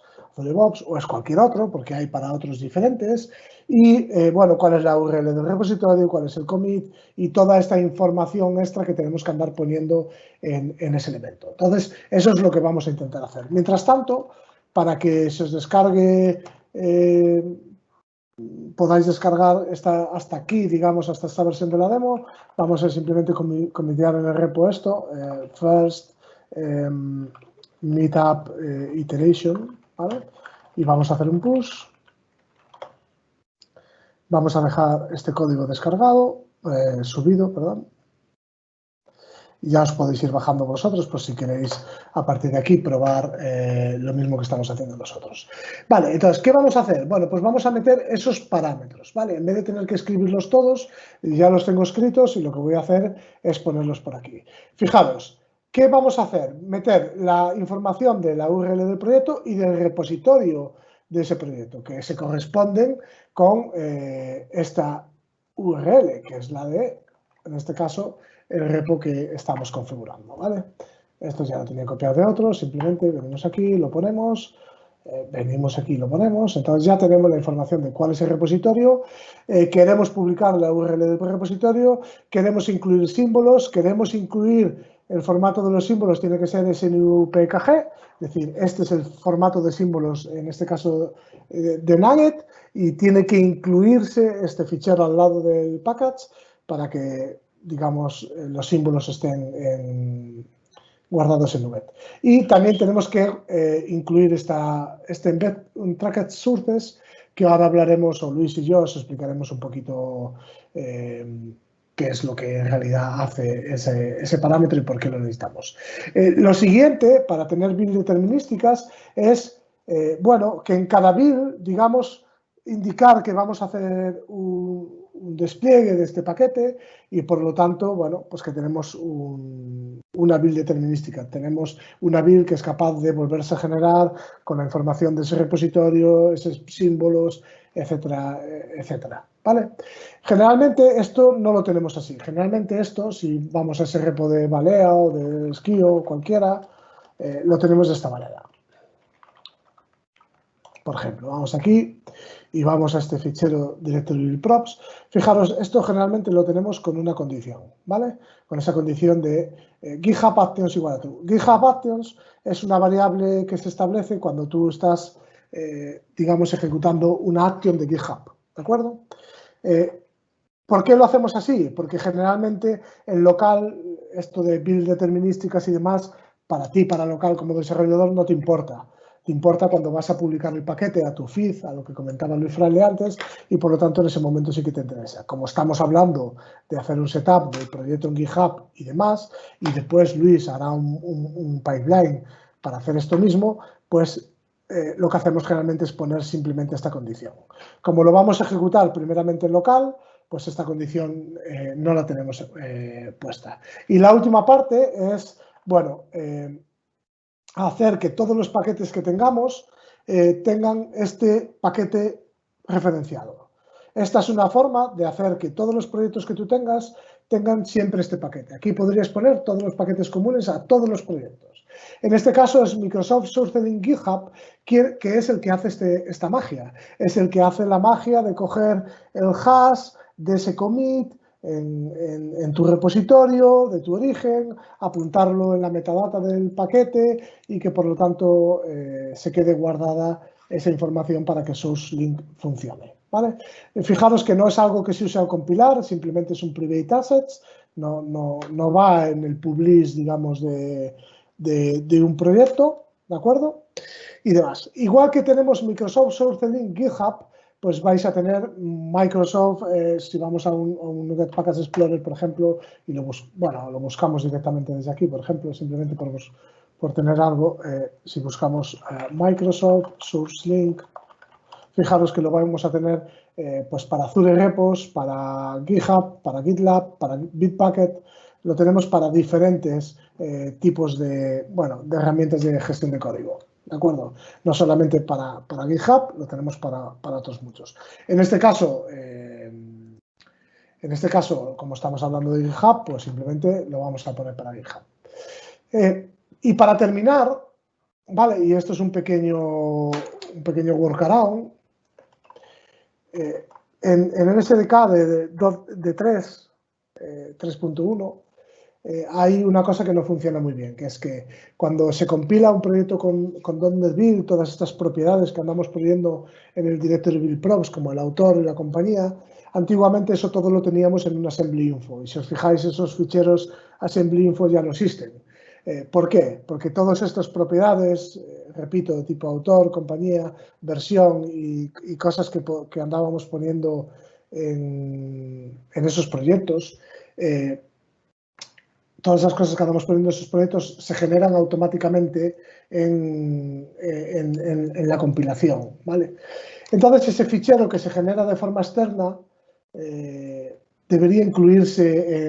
o es cualquier otro, porque hay para otros diferentes, y bueno, cuál es la URL del repositorio, cuál es el commit y toda esta información extra que tenemos que andar poniendo en ese elemento. Entonces, eso es lo que vamos a intentar hacer. Mientras tanto, para que se os descargue, podáis descargar hasta aquí, digamos, hasta esta versión de la demo, vamos a simplemente comitear en el repo esto, first meetup iteration, ¿vale? Y vamos a hacer un push. Vamos a dejar este código descargado, subido, perdón. Ya os podéis ir bajando vosotros, por si queréis a partir de aquí probar lo mismo que estamos haciendo nosotros. Vale, entonces, ¿qué vamos a hacer? Bueno, pues vamos a meter esos parámetros, ¿vale? En vez de tener que escribirlos todos, ya los tengo escritos y lo que voy a hacer es ponerlos por aquí. Fijaros, ¿qué vamos a hacer? Meter la información de la URL del proyecto y del repositorio de ese proyecto, que se corresponden con esta URL, que es la de, en este caso, el repo que estamos configurando, ¿vale? Esto ya lo tenía copiado de otro, simplemente venimos aquí, lo ponemos, venimos aquí, lo ponemos, entonces ya tenemos la información de cuál es el repositorio, queremos publicar la URL del repositorio, queremos incluir símbolos, queremos incluir el formato de los símbolos, tiene que ser SNUPKG, es decir, este es el formato de símbolos, en este caso de Nugget, y tiene que incluirse este fichero al lado del package para que, digamos, los símbolos estén guardados en Nugget. Y también tenemos que incluir este embed tracked sources, que ahora hablaremos, o Luis y yo os explicaremos un poquito qué es lo que en realidad hace ese parámetro y por qué lo necesitamos. Lo siguiente, para tener builds determinísticas, es, bueno, que en cada build, digamos, indicar que vamos a hacer un despliegue de este paquete y por lo tanto, bueno, pues que tenemos una build determinística. Tenemos una build que es capaz de volverse a generar con la información de ese repositorio, esos símbolos, etcétera, etcétera. ¿Vale? Generalmente esto no lo tenemos así. Generalmente esto, si vamos a ese repo de Balea o de Skio o cualquiera, lo tenemos de esta manera. Por ejemplo, vamos aquí y vamos a este fichero directory props. Fijaros, esto generalmente lo tenemos con una condición, ¿vale? Con esa condición de GitHub Actions igual a true. GitHub Actions es una variable que se establece cuando tú estás, digamos, ejecutando una action de GitHub, ¿de acuerdo? ¿Por qué lo hacemos así? Porque generalmente en local, esto de builds determinísticas y demás, para ti, para local como desarrollador, no te importa. Te importa cuando vas a publicar el paquete a tu feed, a lo que comentaba Luis Fraile antes, y por lo tanto en ese momento sí que te interesa. Como estamos hablando de hacer un setup del proyecto en GitHub y demás, y después Luis hará un pipeline para hacer esto mismo, pues lo que hacemos generalmente es poner simplemente esta condición. Como lo vamos a ejecutar primeramente en local, pues esta condición no la tenemos puesta. Y la última parte es, bueno, hacer que todos los paquetes que tengamos tengan este paquete referenciado. Esta es una forma de hacer que todos los proyectos que tú tengas tengan siempre este paquete. Aquí podrías poner todos los paquetes comunes a todos los proyectos. En este caso es Microsoft SourceLink GitHub, que es el que hace esta magia. Es el que hace la magia de coger el hash de ese commit en tu repositorio, de tu origen, apuntarlo en la metadata del paquete y que por lo tanto se quede guardada esa información para que SourceLink funcione. ¿Vale? Fijaros que no es algo que se use al compilar, simplemente es un private assets, no va en el publish, digamos, de un proyecto, ¿de acuerdo? Y demás. Igual que tenemos Microsoft SourceLink GitHub, pues vais a tener Microsoft, si vamos a un NuGet Package Explorer, por ejemplo, y lo buscamos directamente desde aquí, por ejemplo, simplemente por tener algo, si buscamos Microsoft SourceLink, fijaros que lo vamos a tener pues para Azure Repos, para GitHub, para GitLab, para Bitbucket, lo tenemos para diferentes tipos de herramientas de gestión de código. ¿De acuerdo? No solamente para GitHub, lo tenemos para otros muchos. En este caso, como estamos hablando de GitHub, pues simplemente lo vamos a poner para GitHub. Y para terminar, vale, y esto es un pequeño workaround, en el SDK de 3.1 hay una cosa que no funciona muy bien, que es que cuando se compila un proyecto con .NET Build, todas estas propiedades que andamos poniendo en el directory build props, como el autor y la compañía, antiguamente eso todo lo teníamos en un assembly info. Y si os fijáis, esos ficheros assembly info ya no existen. ¿Por qué? Porque todas estas propiedades, repito, de tipo autor, compañía, versión y cosas que andábamos poniendo en esos proyectos, todas esas cosas que andamos poniendo en esos proyectos se generan automáticamente en la compilación, ¿vale? Entonces, ese fichero que se genera de forma externa debería incluirse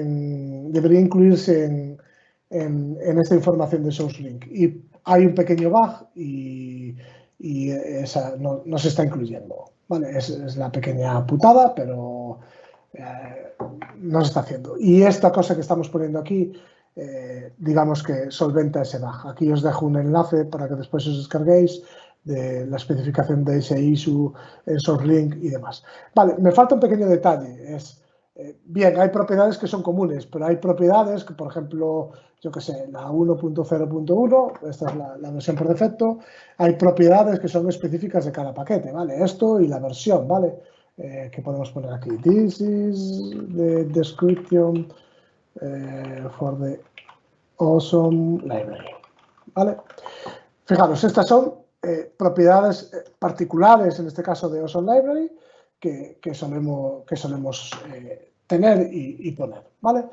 en esta información de SourceLink. Y hay un pequeño bug y esa no se está incluyendo, ¿vale? Es la pequeña putada, pero no se está haciendo. Y esta cosa que estamos poniendo aquí, digamos que solventa ese bug. Aquí os dejo un enlace para que después os descarguéis de la especificación de ese issue en SourceLink y demás. Vale, me falta un pequeño detalle. Bien, hay propiedades que son comunes, pero hay propiedades que, por ejemplo, yo que sé, la 1.0.1, esta es la versión por defecto, hay propiedades que son específicas de cada paquete, ¿vale? Esto y la versión, ¿vale? Que podemos poner aquí. This is the description for the awesome library, ¿vale? Fijaros, estas son propiedades particulares, en este caso de Awesome Library, que solemos tener y poner, ¿vale?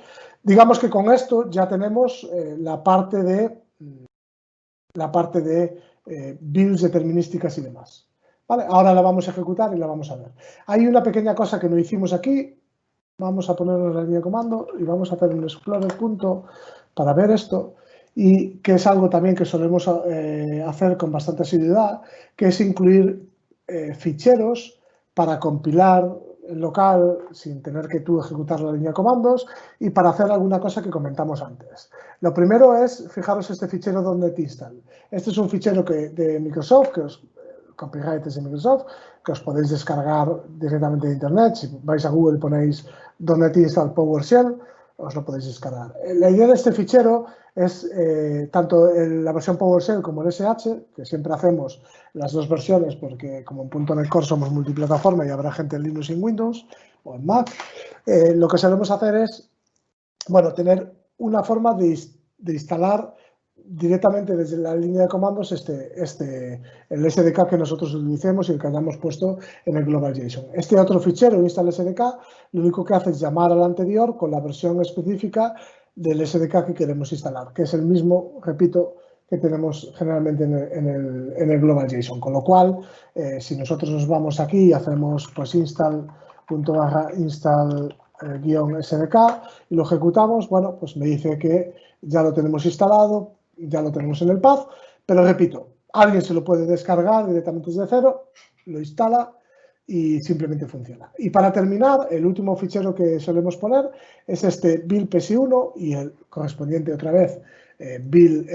Digamos que con esto ya tenemos la parte de builds determinísticas y demás, ¿vale? Ahora la vamos a ejecutar y la vamos a ver. Hay una pequeña cosa que no hicimos aquí, vamos a ponernos la línea de comando y vamos a hacer un explorer punto para ver esto, y que es algo también que solemos hacer con bastante asiduidad, que es incluir ficheros para compilar en local sin tener que tú ejecutar la línea de comandos y para hacer alguna cosa que comentamos antes. Lo primero es, fijaros este fichero .NET install. Este es un fichero de Microsoft, copyright es de Microsoft, que os podéis descargar directamente de internet. Si vais a Google y ponéis .NET install PowerShell, os lo podéis descargar. La idea de este fichero es tanto la versión PowerShell como el SH, que siempre hacemos las dos versiones porque como en .NET Core somos multiplataforma y habrá gente en Linux y en Windows o en Mac, lo que solemos hacer es, bueno, tener una forma de instalar directamente desde la línea de comandos el SDK que nosotros utilicemos y el que hayamos puesto en el Global JSON. Este otro fichero, install SDK, lo único que hace es llamar al anterior con la versión específica del SDK que queremos instalar, que es el mismo, repito, que tenemos generalmente en el Global JSON. Con lo cual, si nosotros nos vamos aquí y hacemos pues install -SDK y lo ejecutamos, bueno, pues me dice que ya lo tenemos instalado, ya lo tenemos en el path, pero repito, alguien se lo puede descargar directamente desde cero, lo instala y simplemente funciona. Y para terminar, el último fichero que solemos poner es este build ps1 y el correspondiente otra vez build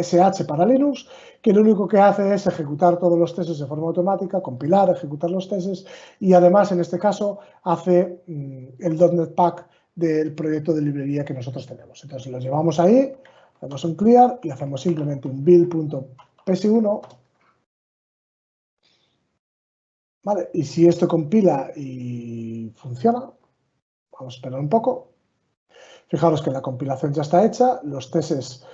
sh para Linux, que lo único que hace es ejecutar todos los tests de forma automática, compilar, ejecutar los tests y además en este caso hace el .NET Pack del proyecto de librería que nosotros tenemos. Entonces lo llevamos ahí, hacemos un clear y hacemos simplemente un build.ps1. Vale, y si esto compila y funciona, vamos a esperar un poco. Fijaros que la compilación ya está hecha, los tests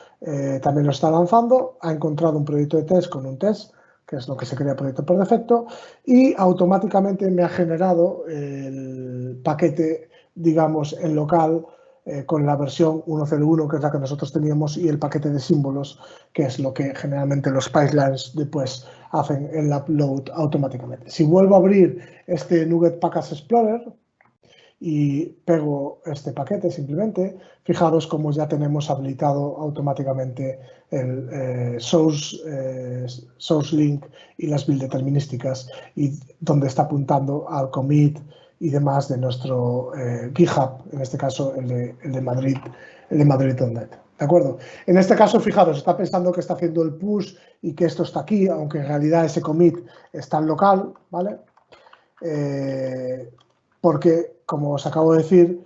también lo está lanzando, ha encontrado un proyecto de test con un test, que es lo que se crea proyecto por defecto, y automáticamente me ha generado el paquete, digamos, en local con la versión 1.0.1, que es la que nosotros teníamos, y el paquete de símbolos, que es lo que generalmente los pipelines después hacen el upload automáticamente. Si vuelvo a abrir este NuGet Package Explorer y pego este paquete simplemente, fijaros como ya tenemos habilitado automáticamente el source link y las build determinísticas y donde está apuntando al commit y demás de nuestro GitHub, en este caso el de Madrid, el de Madrid.net. ¿De acuerdo? En este caso, fijaros, está pensando que está haciendo el push y que esto está aquí, aunque en realidad ese commit está en local, ¿vale? Porque, como os acabo de decir,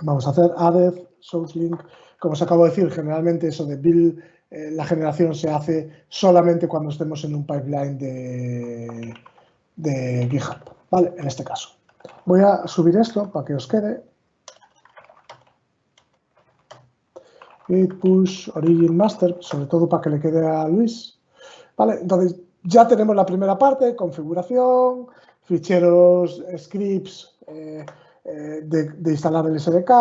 vamos a hacer added source link. Como os acabo de decir, generalmente eso de build, la generación se hace solamente cuando estemos en un pipeline de GitHub, ¿vale? En este caso. Voy a subir esto para que os quede. Git push origin master, sobre todo para que le quede a Luis. ¿Vale? Entonces, ya tenemos la primera parte, configuración, ficheros, scripts de instalar el SDK,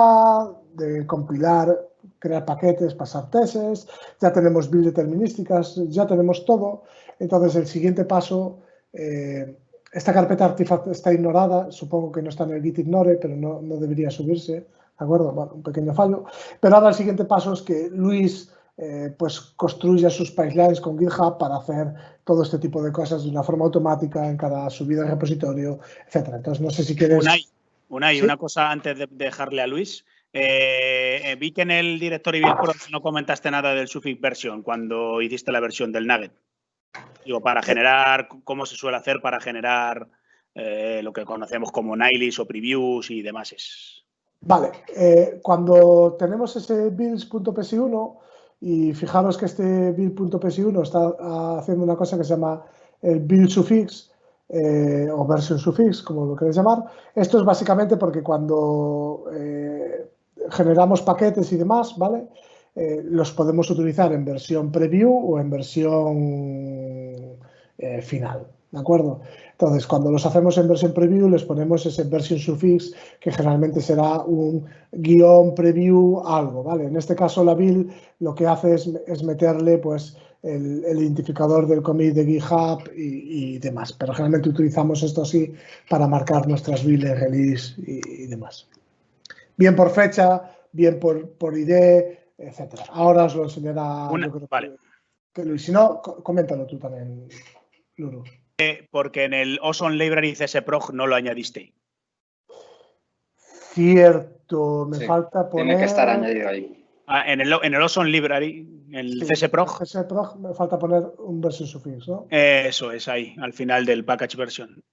de compilar, crear paquetes, pasar tests, ya tenemos build determinísticas, ya tenemos todo. Entonces, el siguiente paso, esta carpeta artifact está ignorada, supongo que no está en el git ignore, pero no debería subirse, ¿de acuerdo? Bueno, un pequeño fallo. Pero ahora el siguiente paso es que Luis pues construya sus pipelines con GitHub para hacer todo este tipo de cosas de una forma automática en cada subida de repositorio, etcétera. Entonces, no sé si quieres... Unai, ¿sí? Una cosa antes de dejarle a Luis. Vi que en el directory build no comentaste nada del suffix version cuando hiciste la versión del Nugget. Digo, para generar, ¿cómo se suele hacer para generar lo que conocemos como nailis o previews y demás? Vale, cuando tenemos ese builds.ps1 y fijaros que este build.ps1 está haciendo una cosa que se llama el build suffix o version suffix, como lo queréis llamar. Esto es básicamente porque cuando generamos paquetes y demás, ¿vale? Los podemos utilizar en versión preview o en versión final, ¿De acuerdo? Entonces, cuando los hacemos en versión preview, les ponemos ese version suffix, que generalmente será un guión preview algo, ¿vale? En este caso, la build lo que hace es meterle, pues, el identificador del commit de GitHub y demás. Pero generalmente utilizamos esto así para marcar nuestras builds de release y demás. Bien por fecha, bien por ID, etcétera. Ahora os lo enseñará, yo creo vale. que Luis. Si no, coméntalo tú también, Luru. Porque en el Ozone Library CSProg no lo añadiste. Cierto, me Sí, falta poner... Tiene que estar añadido ahí. En el Ozone Library, en el CSProg. En CSProg me falta poner un version suffix, ¿no? Eso es ahí, al final del package version.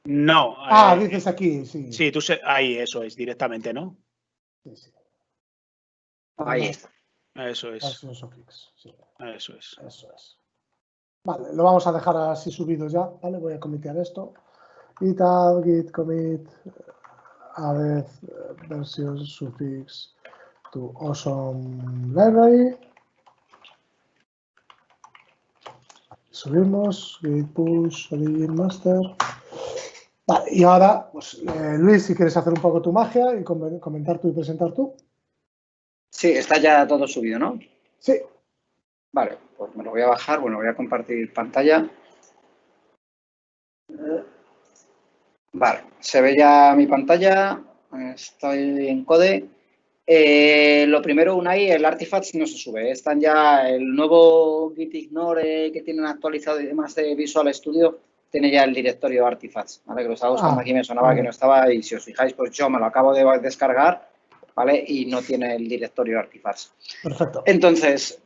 No. Dices aquí, sí. Sí, ahí, eso es, directamente, ¿no? Sí. Ahí está. Eso es. Version suffix, sí. Eso es. Eso es. Vale, lo vamos a dejar así subido ya, ¿vale? Voy a comitear esto. GitHub, git commit, a ver, version suffix to Ozone Library. Subimos, git push, origin master. Vale, y ahora, pues, Luis, si quieres hacer un poco tu magia y comentar tú y presentar tú. Sí, está ya todo subido, ¿no? Sí. Vale, pues me lo voy a bajar. Bueno, voy a compartir pantalla. Vale, se ve ya mi pantalla. Estoy en Code. Lo primero, Unai, el Artifacts no se sube. Están ya el nuevo Git Ignore que tienen actualizado y demás de Visual Studio. Tiene ya el directorio Artifacts, ¿vale? Que lo estaba buscando aquí, me sonaba que no estaba y si os fijáis, pues yo me lo acabo de descargar, ¿vale? Y no tiene el directorio Artifacts. Perfecto. Entonces,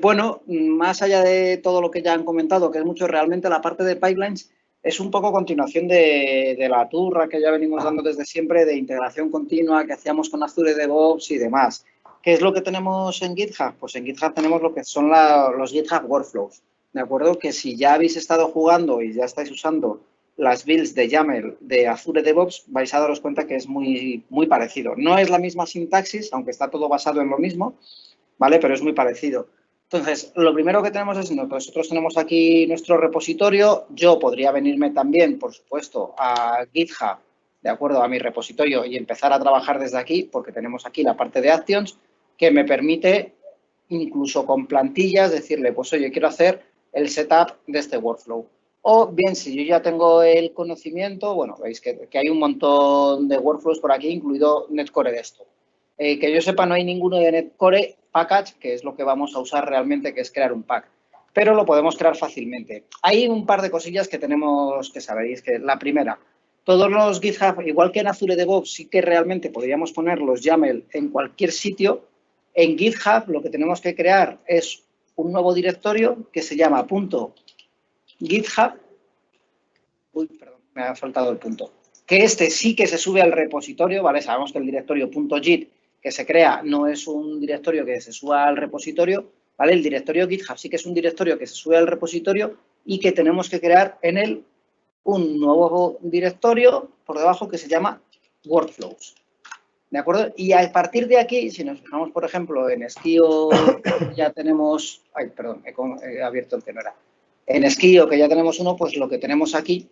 bueno, más allá de todo lo que ya han comentado, que es mucho, realmente la parte de pipelines es un poco continuación de la turra que ya venimos dando desde siempre de integración continua que hacíamos con Azure DevOps y demás. ¿Qué es lo que tenemos en GitHub? Pues en GitHub tenemos lo que son los GitHub Workflows, ¿de acuerdo? Que si ya habéis estado jugando y ya estáis usando las builds de YAML de Azure DevOps, vais a daros cuenta que es muy, muy parecido. No es la misma sintaxis, aunque está todo basado en lo mismo, ¿vale? Pero es muy parecido. Entonces, lo primero que tenemos es, nosotros tenemos aquí nuestro repositorio. Yo podría venirme también, por supuesto, a GitHub, de acuerdo a mi repositorio y empezar a trabajar desde aquí, porque tenemos aquí la parte de Actions, que me permite, incluso con plantillas, decirle, pues oye, quiero hacer el setup de este workflow. O bien, si yo ya tengo el conocimiento, bueno, veis que hay un montón de workflows por aquí, incluido Netcore Desktop. Que yo sepa, no hay ninguno de Netcore Package, que es lo que vamos a usar realmente, que es crear un pack. Pero lo podemos crear fácilmente. Hay un par de cosillas que tenemos que saber. Y es que la primera, todos los GitHub, igual que en Azure DevOps, sí que realmente podríamos poner los YAML en cualquier sitio. En GitHub lo que tenemos que crear es un nuevo directorio que se llama .github. Uy, perdón, me ha faltado el punto. Que este sí que se sube al repositorio, ¿vale? Sabemos que el directorio .git que se crea no es un directorio que se suba al repositorio, ¿vale? El directorio GitHub sí que es un directorio que se sube al repositorio y que tenemos que crear en él un nuevo directorio por debajo que se llama Workflows, ¿de acuerdo? Y a partir de aquí, si nos fijamos, por ejemplo, en Skio ya tenemos... Ay, perdón, he abierto el que no era. En Skio, que ya tenemos uno, pues lo que tenemos aquí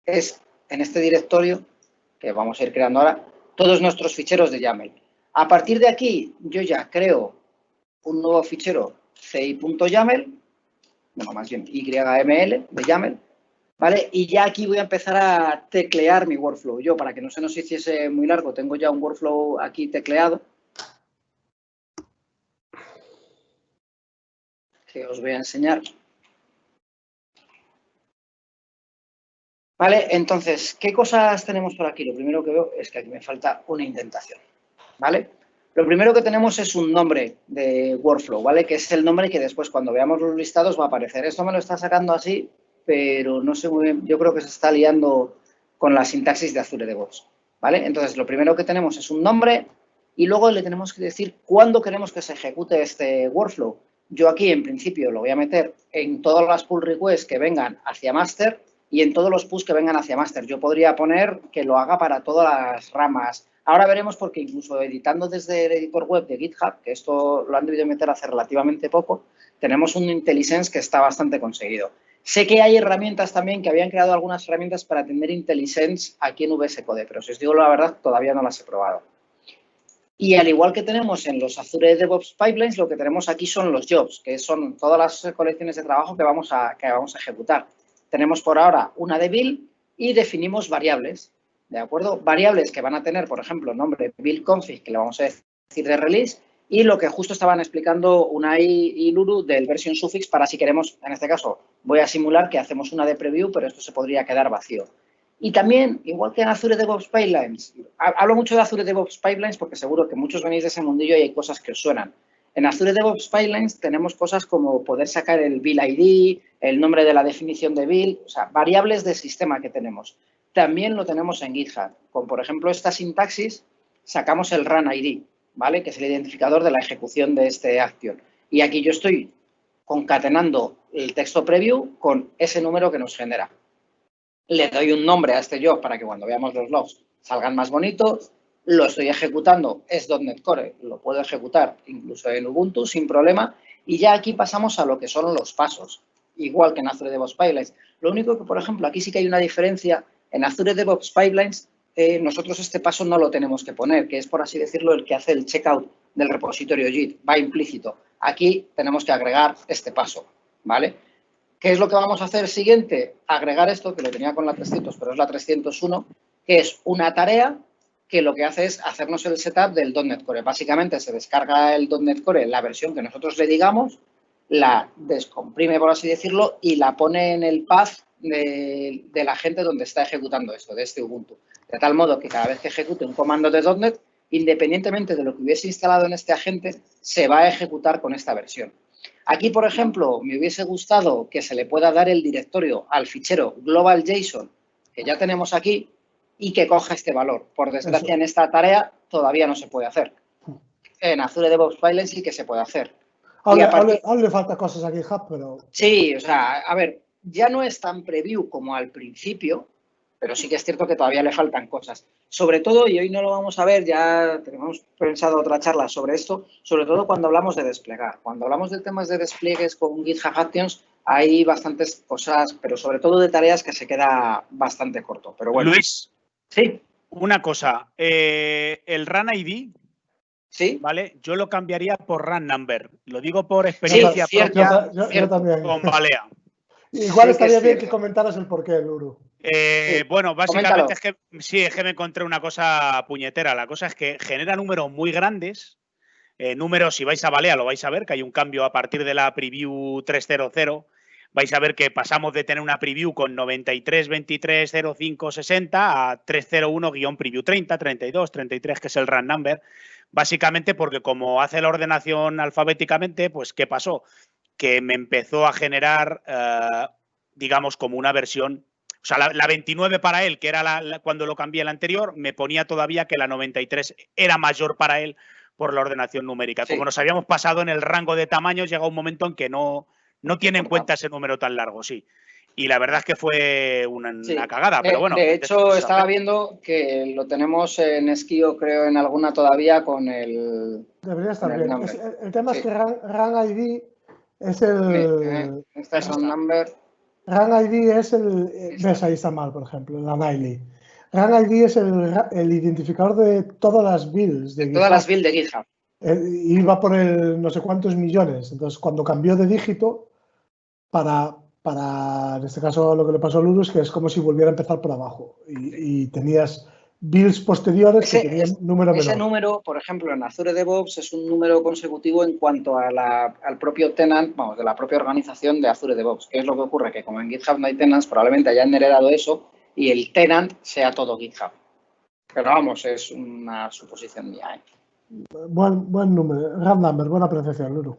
es, en este directorio, que vamos a ir creando ahora, todos nuestros ficheros de YAML. A partir de aquí, yo ya creo un nuevo fichero ci.yaml, bueno, más bien YML de YAML, ¿vale? Y ya aquí voy a empezar a teclear mi workflow. Yo, para que no se nos hiciese muy largo, tengo ya un workflow aquí tecleado, que os voy a enseñar. Vale, entonces, ¿qué cosas tenemos por aquí? Lo primero que veo es que aquí me falta una indentación, ¿vale? Lo primero que tenemos es un nombre de workflow, ¿vale? Que es el nombre que después cuando veamos los listados va a aparecer. Esto me lo está sacando así, pero no sé muy bien, yo creo que se está liando con la sintaxis de Azure DevOps, ¿vale? Entonces, lo primero que tenemos es un nombre y luego le tenemos que decir cuándo queremos que se ejecute este workflow. Yo aquí, en principio, lo voy a meter en todas las pull requests que vengan hacia master y en todos los push que vengan hacia master. Yo podría poner que lo haga para todas las ramas. Ahora veremos porque incluso editando desde el editor web de GitHub, que esto lo han debido meter hace relativamente poco, tenemos un IntelliSense que está bastante conseguido. Sé que hay herramientas también, que habían creado algunas herramientas para atender IntelliSense aquí en VS Code, pero si os digo la verdad, todavía no las he probado. Y al igual que tenemos en los Azure DevOps Pipelines, lo que tenemos aquí son los jobs, que son todas las colecciones de trabajo que vamos a ejecutar. Tenemos por ahora una de build y definimos variables, ¿de acuerdo? Variables que van a tener, por ejemplo, nombre build config, que le vamos a decir de release, y lo que justo estaban explicando Unai y Luru del version suffix para si queremos, en este caso, voy a simular que hacemos una de preview, pero esto se podría quedar vacío. Y también, igual que en Azure DevOps Pipelines, hablo mucho de Azure DevOps Pipelines porque seguro que muchos venís de ese mundillo y hay cosas que os suenan. En Azure DevOps Pipelines tenemos cosas como poder sacar el build ID, el nombre de la definición de build, o sea, variables de sistema que tenemos. También lo tenemos en GitHub. Con, por ejemplo, esta sintaxis, sacamos el run ID, ¿vale? Que es el identificador de la ejecución de este action. Y aquí yo estoy concatenando el texto preview con ese número que nos genera. Le doy un nombre a este job para que cuando veamos los logs salgan más bonitos. Lo estoy ejecutando, es .NET Core, lo puedo ejecutar incluso en Ubuntu sin problema. Y ya aquí pasamos a lo que son los pasos, igual que en Azure DevOps Pipelines. Lo único que, por ejemplo, aquí sí que hay una diferencia. En Azure DevOps Pipelines, nosotros este paso no lo tenemos que poner, que es, por así decirlo, el que hace el checkout del repositorio Git, va implícito. Aquí tenemos que agregar este paso, ¿vale? ¿Qué es lo que vamos a hacer siguiente? Agregar esto, que lo tenía con la 300, pero es la 301, que es una tarea que lo que hace es hacernos el setup del .NET Core. Básicamente se descarga el .NET Core, la versión que nosotros le digamos, la descomprime, por así decirlo, y la pone en el path de la gente donde está ejecutando esto, de este Ubuntu. De tal modo que cada vez que ejecute un comando de .NET, independientemente de lo que hubiese instalado en este agente, se va a ejecutar con esta versión. Aquí, por ejemplo, me hubiese gustado que se le pueda dar el directorio al fichero global.json que ya tenemos aquí y que coja este valor. Por desgracia, en esta tarea todavía no se puede hacer. En Azure DevOps Pipelines sí que se puede hacer. Aún le falta cosas a GitHub, pero... Sí, o sea, a ver, ya no es tan preview como al principio, pero sí que es cierto que todavía le faltan cosas. Sobre todo, y hoy no lo vamos a ver, ya tenemos pensado otra charla sobre esto, sobre todo cuando hablamos de desplegar. Cuando hablamos de temas de despliegues con GitHub Actions, hay bastantes cosas, pero sobre todo de tareas que se queda bastante corto. Pero bueno. Luis. Sí. Una cosa, el Run ID, ¿sí? ¿Vale? Yo lo cambiaría por Run Number. Lo digo por experiencia propia yo también. con Balea. Igual sí, estaría bien que comentaras el porqué, Luru. Sí, bueno, básicamente es que me encontré una cosa puñetera. La cosa es que genera números muy grandes. Números, si vais a Balea lo vais a ver, que hay un cambio a partir de la preview 3.0.0. Vais a ver que pasamos de tener una preview con 93, 23, 05, 60 a 301-preview 30, 32, 33, que es el run number. Básicamente porque como hace la ordenación alfabéticamente, pues ¿qué pasó? Que me empezó a generar, digamos, como una versión. O sea, la 29 para él, que era cuando lo cambié la anterior, me ponía todavía que la 93 era mayor para él por la ordenación numérica. Sí. Como nos habíamos pasado en el rango de tamaños, llega un momento en que no tiene en cuenta ese número tan largo, sí. Y la verdad es que fue una cagada, pero bueno. De hecho, estaba viendo que lo tenemos en Esquio, creo, en alguna todavía con el... Debería estar bien. El tema es que Run ID es el... Este es un number... Run ID es el... Ves, ahí está mal, por ejemplo, la Nightly. Run ID es el identificador de todas las builds de GitHub. Todas las builds de GitHub. Iba por el no sé cuántos millones. Entonces, cuando cambió de dígito, para en este caso lo que le pasó a Luru es que es como si volviera a empezar por abajo. Y tenías builds posteriores que tenían número menor. Ese número, por ejemplo, en Azure DevOps es un número consecutivo en cuanto a al propio tenant, vamos, de la propia organización de Azure DevOps. ¿Qué es lo que ocurre? Que como en GitHub no hay tenants, probablemente hayan heredado eso y el tenant sea todo GitHub. Pero vamos, es una suposición mía, ¿eh? Buen número, run number, buena apreciación, Luru.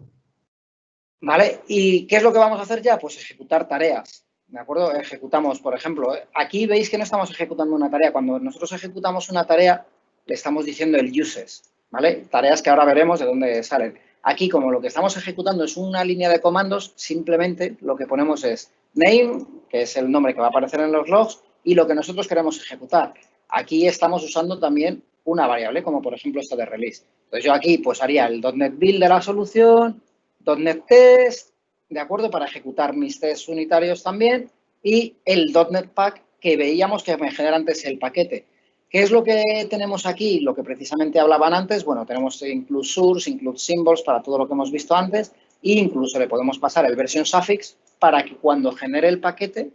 ¿Vale? ¿Y qué es lo que vamos a hacer ya? Pues ejecutar tareas, ¿de acuerdo? Ejecutamos, por ejemplo, aquí veis que no estamos ejecutando una tarea. Cuando nosotros ejecutamos una tarea, le estamos diciendo el uses, ¿vale? Tareas que ahora veremos de dónde salen. Aquí, como lo que estamos ejecutando es una línea de comandos, simplemente lo que ponemos es name, que es el nombre que va a aparecer en los logs, y lo que nosotros queremos ejecutar. Aquí estamos usando también una variable, como por ejemplo esta de release. Entonces yo aquí pues haría el .NET Build de la solución, .NET Test, ¿de acuerdo? Para ejecutar mis tests unitarios también, y el .NET Pack que veíamos que me genera antes el paquete. ¿Qué es lo que tenemos aquí? Lo que precisamente hablaban antes, bueno, tenemos include source, include symbols para todo lo que hemos visto antes, e incluso le podemos pasar el version suffix para que cuando genere el paquete,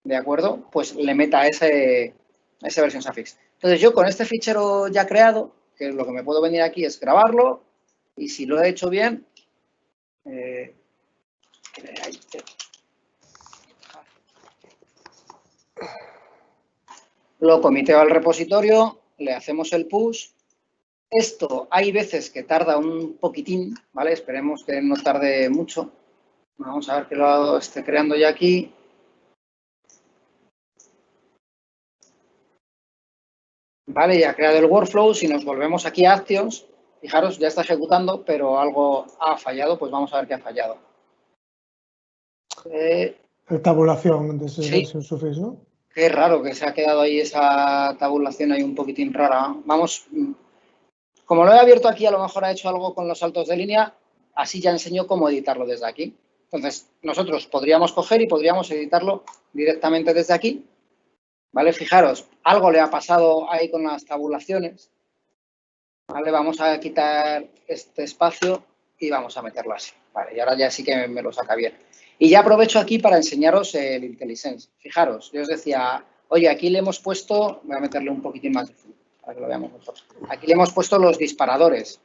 ¿de acuerdo? Pues le meta ese version suffix. Entonces yo con este fichero ya creado, que lo que me puedo venir aquí es grabarlo, y si lo he hecho bien, lo comiteo al repositorio, le hacemos el push. Esto hay veces que tarda un poquitín, ¿vale? Esperemos que no tarde mucho. Vamos a ver que lo esté creando ya aquí. Vale, ya ha creado el workflow. Si nos volvemos aquí a Actions, fijaros, ya está ejecutando, pero algo ha fallado, pues vamos a ver qué ha fallado. Tabulación de ese Sí. version suffix, ¿no? Qué raro que se ha quedado ahí esa tabulación ahí un poquitín rara. Vamos, como lo he abierto aquí, a lo mejor ha hecho algo con los saltos de línea, así ya enseño cómo editarlo desde aquí. Entonces, nosotros podríamos coger y podríamos editarlo directamente desde aquí. ¿Vale? Fijaros, algo le ha pasado ahí con las tabulaciones. ¿Vale? Vamos a quitar este espacio y vamos a meterlo así. Vale, y ahora ya sí que me lo saca bien. Y ya aprovecho aquí para enseñaros el IntelliSense. Fijaros, yo os decía, oye, aquí le hemos puesto, voy a meterle un poquitín más de zoom para que lo veamos mejor. Aquí le hemos puesto los disparadores.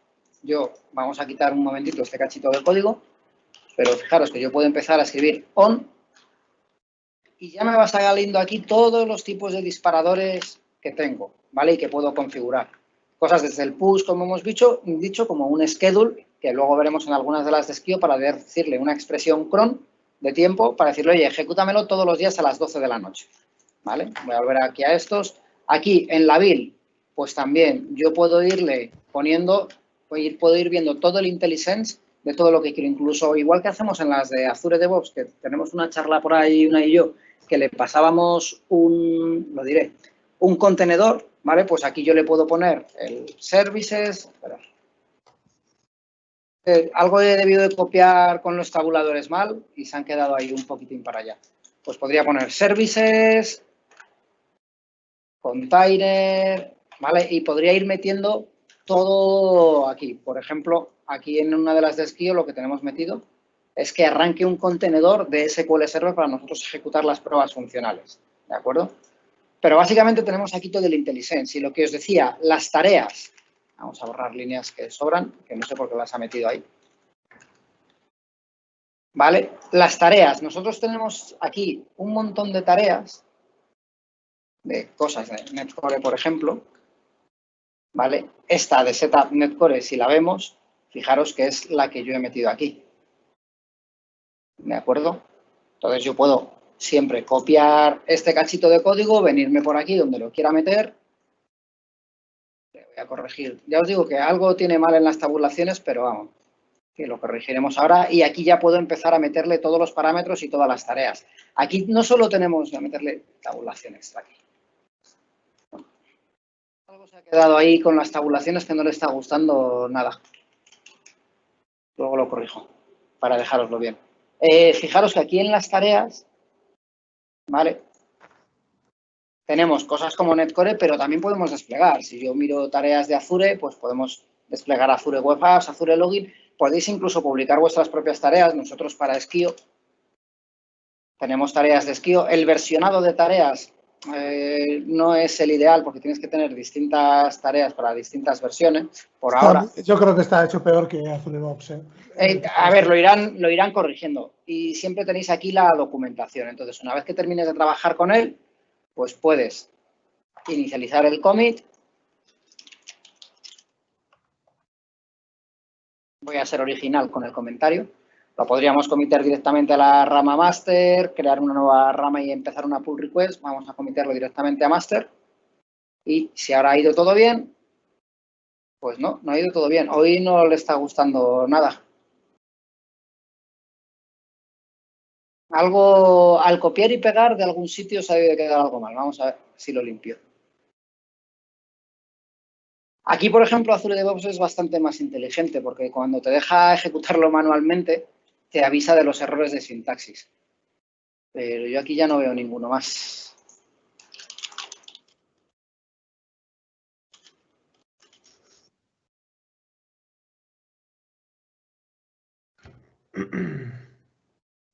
Vamos a quitar un momentito este cachito de código, pero fijaros que yo puedo empezar a escribir on y ya me va saliendo aquí todos los tipos de disparadores que tengo, ¿vale? Y que puedo configurar. Cosas desde el push, como hemos dicho, como un schedule, que luego veremos en algunas de las de Skio, para decirle una expresión cron de tiempo, para decirle, oye, ejecútamelo todos los días a las 12 de la noche, ¿vale? Voy a volver aquí a estos. Aquí en la build, pues también yo puedo irle poniendo, puedo ir viendo todo el IntelliSense de todo lo que quiero, incluso igual que hacemos en las de Azure DevOps, que tenemos una charla por ahí, una y yo, que le pasábamos un contenedor, ¿vale? Pues aquí yo le puedo poner el services. Algo he debido de copiar con los tabuladores mal y se han quedado ahí un poquitín para allá. Pues podría poner services, container, ¿vale? Y podría ir metiendo todo aquí. Por ejemplo, aquí en una de las de Skio lo que tenemos metido es que arranque un contenedor de SQL Server para nosotros ejecutar las pruebas funcionales, ¿de acuerdo? Pero básicamente tenemos aquí todo el IntelliSense. Y lo que os decía, las tareas. Vamos a borrar líneas que sobran, que no sé por qué las ha metido ahí. ¿Vale? Las tareas. Nosotros tenemos aquí un montón de tareas, de cosas de Netcore, por ejemplo. ¿Vale? Esta de Setup Netcore, si la vemos, fijaros que es la que yo he metido aquí. ¿De acuerdo? Entonces yo puedo siempre copiar este cachito de código, venirme por aquí donde lo quiera meter. Le voy a corregir. Ya os digo que algo tiene mal en las tabulaciones, pero vamos, que lo corregiremos ahora. Y aquí ya puedo empezar a meterle todos los parámetros y todas las tareas. Aquí no solo tenemos que meterle tabulaciones aquí. Algo se ha quedado ahí con las tabulaciones que no le está gustando nada. Luego lo corrijo para dejároslo bien. Fijaros que aquí en las tareas, ¿vale? Tenemos cosas como Netcore, pero también podemos desplegar. Si yo miro tareas de Azure, pues podemos desplegar Azure Web Apps, Azure Login. Podéis incluso publicar vuestras propias tareas. Nosotros para Skio tenemos tareas de Skio. El versionado de tareas no es el ideal porque tienes que tener distintas tareas para distintas versiones. Por ahora. Yo creo que está hecho peor que Azure DevOps. A ver, lo irán corrigiendo. Y siempre tenéis aquí la documentación. Entonces, una vez que termines de trabajar con él, pues puedes inicializar el commit. Voy a ser original con el comentario. Lo podríamos committer directamente a la rama master, crear una nueva rama y empezar una pull request. Vamos a committerlo directamente a master. Y si ahora ha ido todo bien, pues no ha ido todo bien. Hoy no le está gustando nada. Algo, al copiar y pegar de algún sitio se ha debido de quedar algo mal. Vamos a ver si lo limpio. Aquí, por ejemplo, Azure DevOps es bastante más inteligente porque cuando te deja ejecutarlo manualmente, te avisa de los errores de sintaxis. Pero yo aquí ya no veo ninguno más.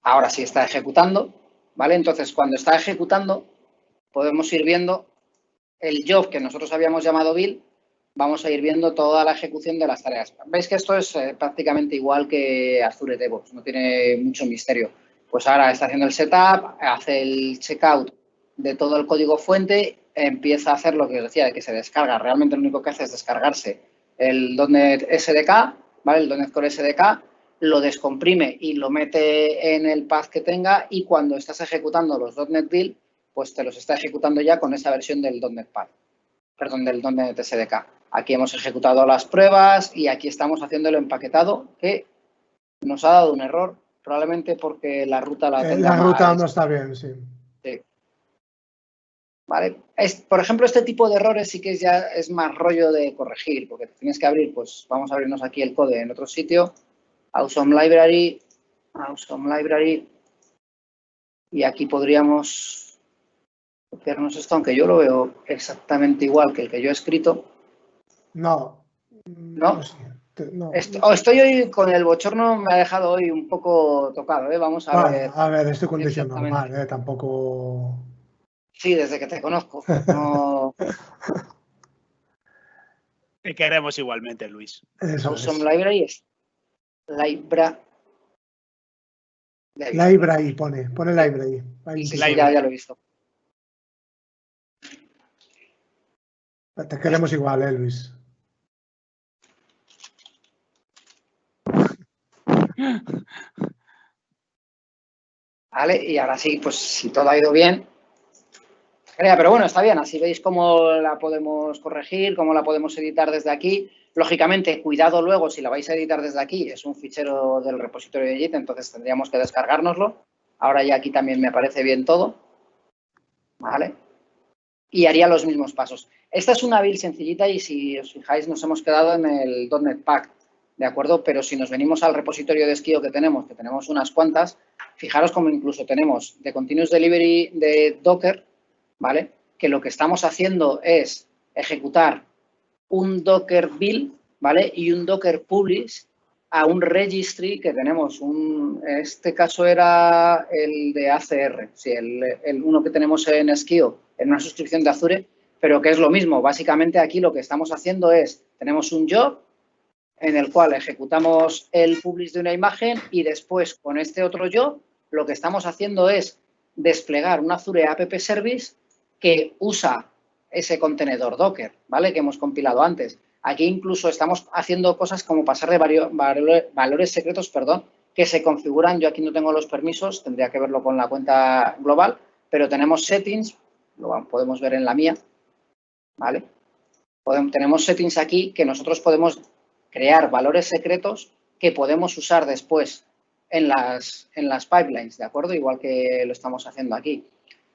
Ahora sí está ejecutando, ¿vale? Entonces, cuando está ejecutando, podemos ir viendo el job que nosotros habíamos llamado build, vamos a ir viendo toda la ejecución de las tareas. Veis que esto es prácticamente igual que Azure DevOps, no tiene mucho misterio. Pues ahora está haciendo el setup, hace el checkout de todo el código fuente, empieza a hacer lo que os decía, de que se descarga. Realmente lo único que hace es descargarse el .NET SDK, ¿vale? El .NET Core SDK, lo descomprime y lo mete en el path que tenga, y cuando estás ejecutando los .NET Build, pues te los está ejecutando ya con esa versión del .NET Path, perdón, del .NET SDK. Aquí hemos ejecutado las pruebas y aquí estamos haciendo el empaquetado, que nos ha dado un error, probablemente porque la ruta la tenga La ruta mal. no está bien, sí. Sí. Vale. Por ejemplo, este tipo de errores sí que ya es más rollo de corregir, porque tienes que abrir, pues vamos a abrirnos aquí el código en otro sitio, Awesome Library, y aquí podríamos copiarnos esto, aunque yo lo veo exactamente igual que el que yo he escrito. No. ¿No? No. Estoy hoy con el bochorno, me ha dejado hoy un poco tocado, ¿eh? Vamos a ver. A ver, es tu condición normal, ¿eh? Tampoco... Sí, desde que te conozco. No... Te queremos igualmente, Luis. Eso Awesome es. Library es Library. Library pone library. Sí, ya lo he visto. Te queremos igual, Luis. Vale, y ahora sí, pues si todo ha ido bien. Pero bueno, está bien, así veis cómo la podemos corregir, cómo la podemos editar desde aquí. Lógicamente, cuidado luego, si la vais a editar desde aquí, es un fichero del repositorio de Git, entonces tendríamos que descargárnoslo. Ahora ya aquí también me aparece bien todo. ¿Vale? Y haría los mismos pasos. Esta es una build sencillita y si os fijáis nos hemos quedado en el .NET Pack, ¿de acuerdo? Pero si nos venimos al repositorio de Skio que tenemos unas cuantas, fijaros como incluso tenemos de Continuous Delivery de Docker, ¿vale? Que lo que estamos haciendo es ejecutar un Docker build, ¿vale? Y un Docker publish a un registry que tenemos. Este caso era el de ACR, sí, el uno que tenemos en Skio, en una suscripción de Azure, pero que es lo mismo. Básicamente aquí lo que estamos haciendo es, tenemos un job en el cual ejecutamos el publish de una imagen y después con este otro job lo que estamos haciendo es desplegar un Azure App Service que usa ese contenedor Docker, ¿vale? Que hemos compilado antes. Aquí incluso estamos haciendo cosas como pasar de valores secretos, que se configuran. Yo aquí no tengo los permisos, tendría que verlo con la cuenta global, pero tenemos settings, lo podemos ver en la mía, ¿vale? Tenemos settings aquí que nosotros podemos crear valores secretos que podemos usar después en las pipelines, ¿de acuerdo? Igual que lo estamos haciendo aquí.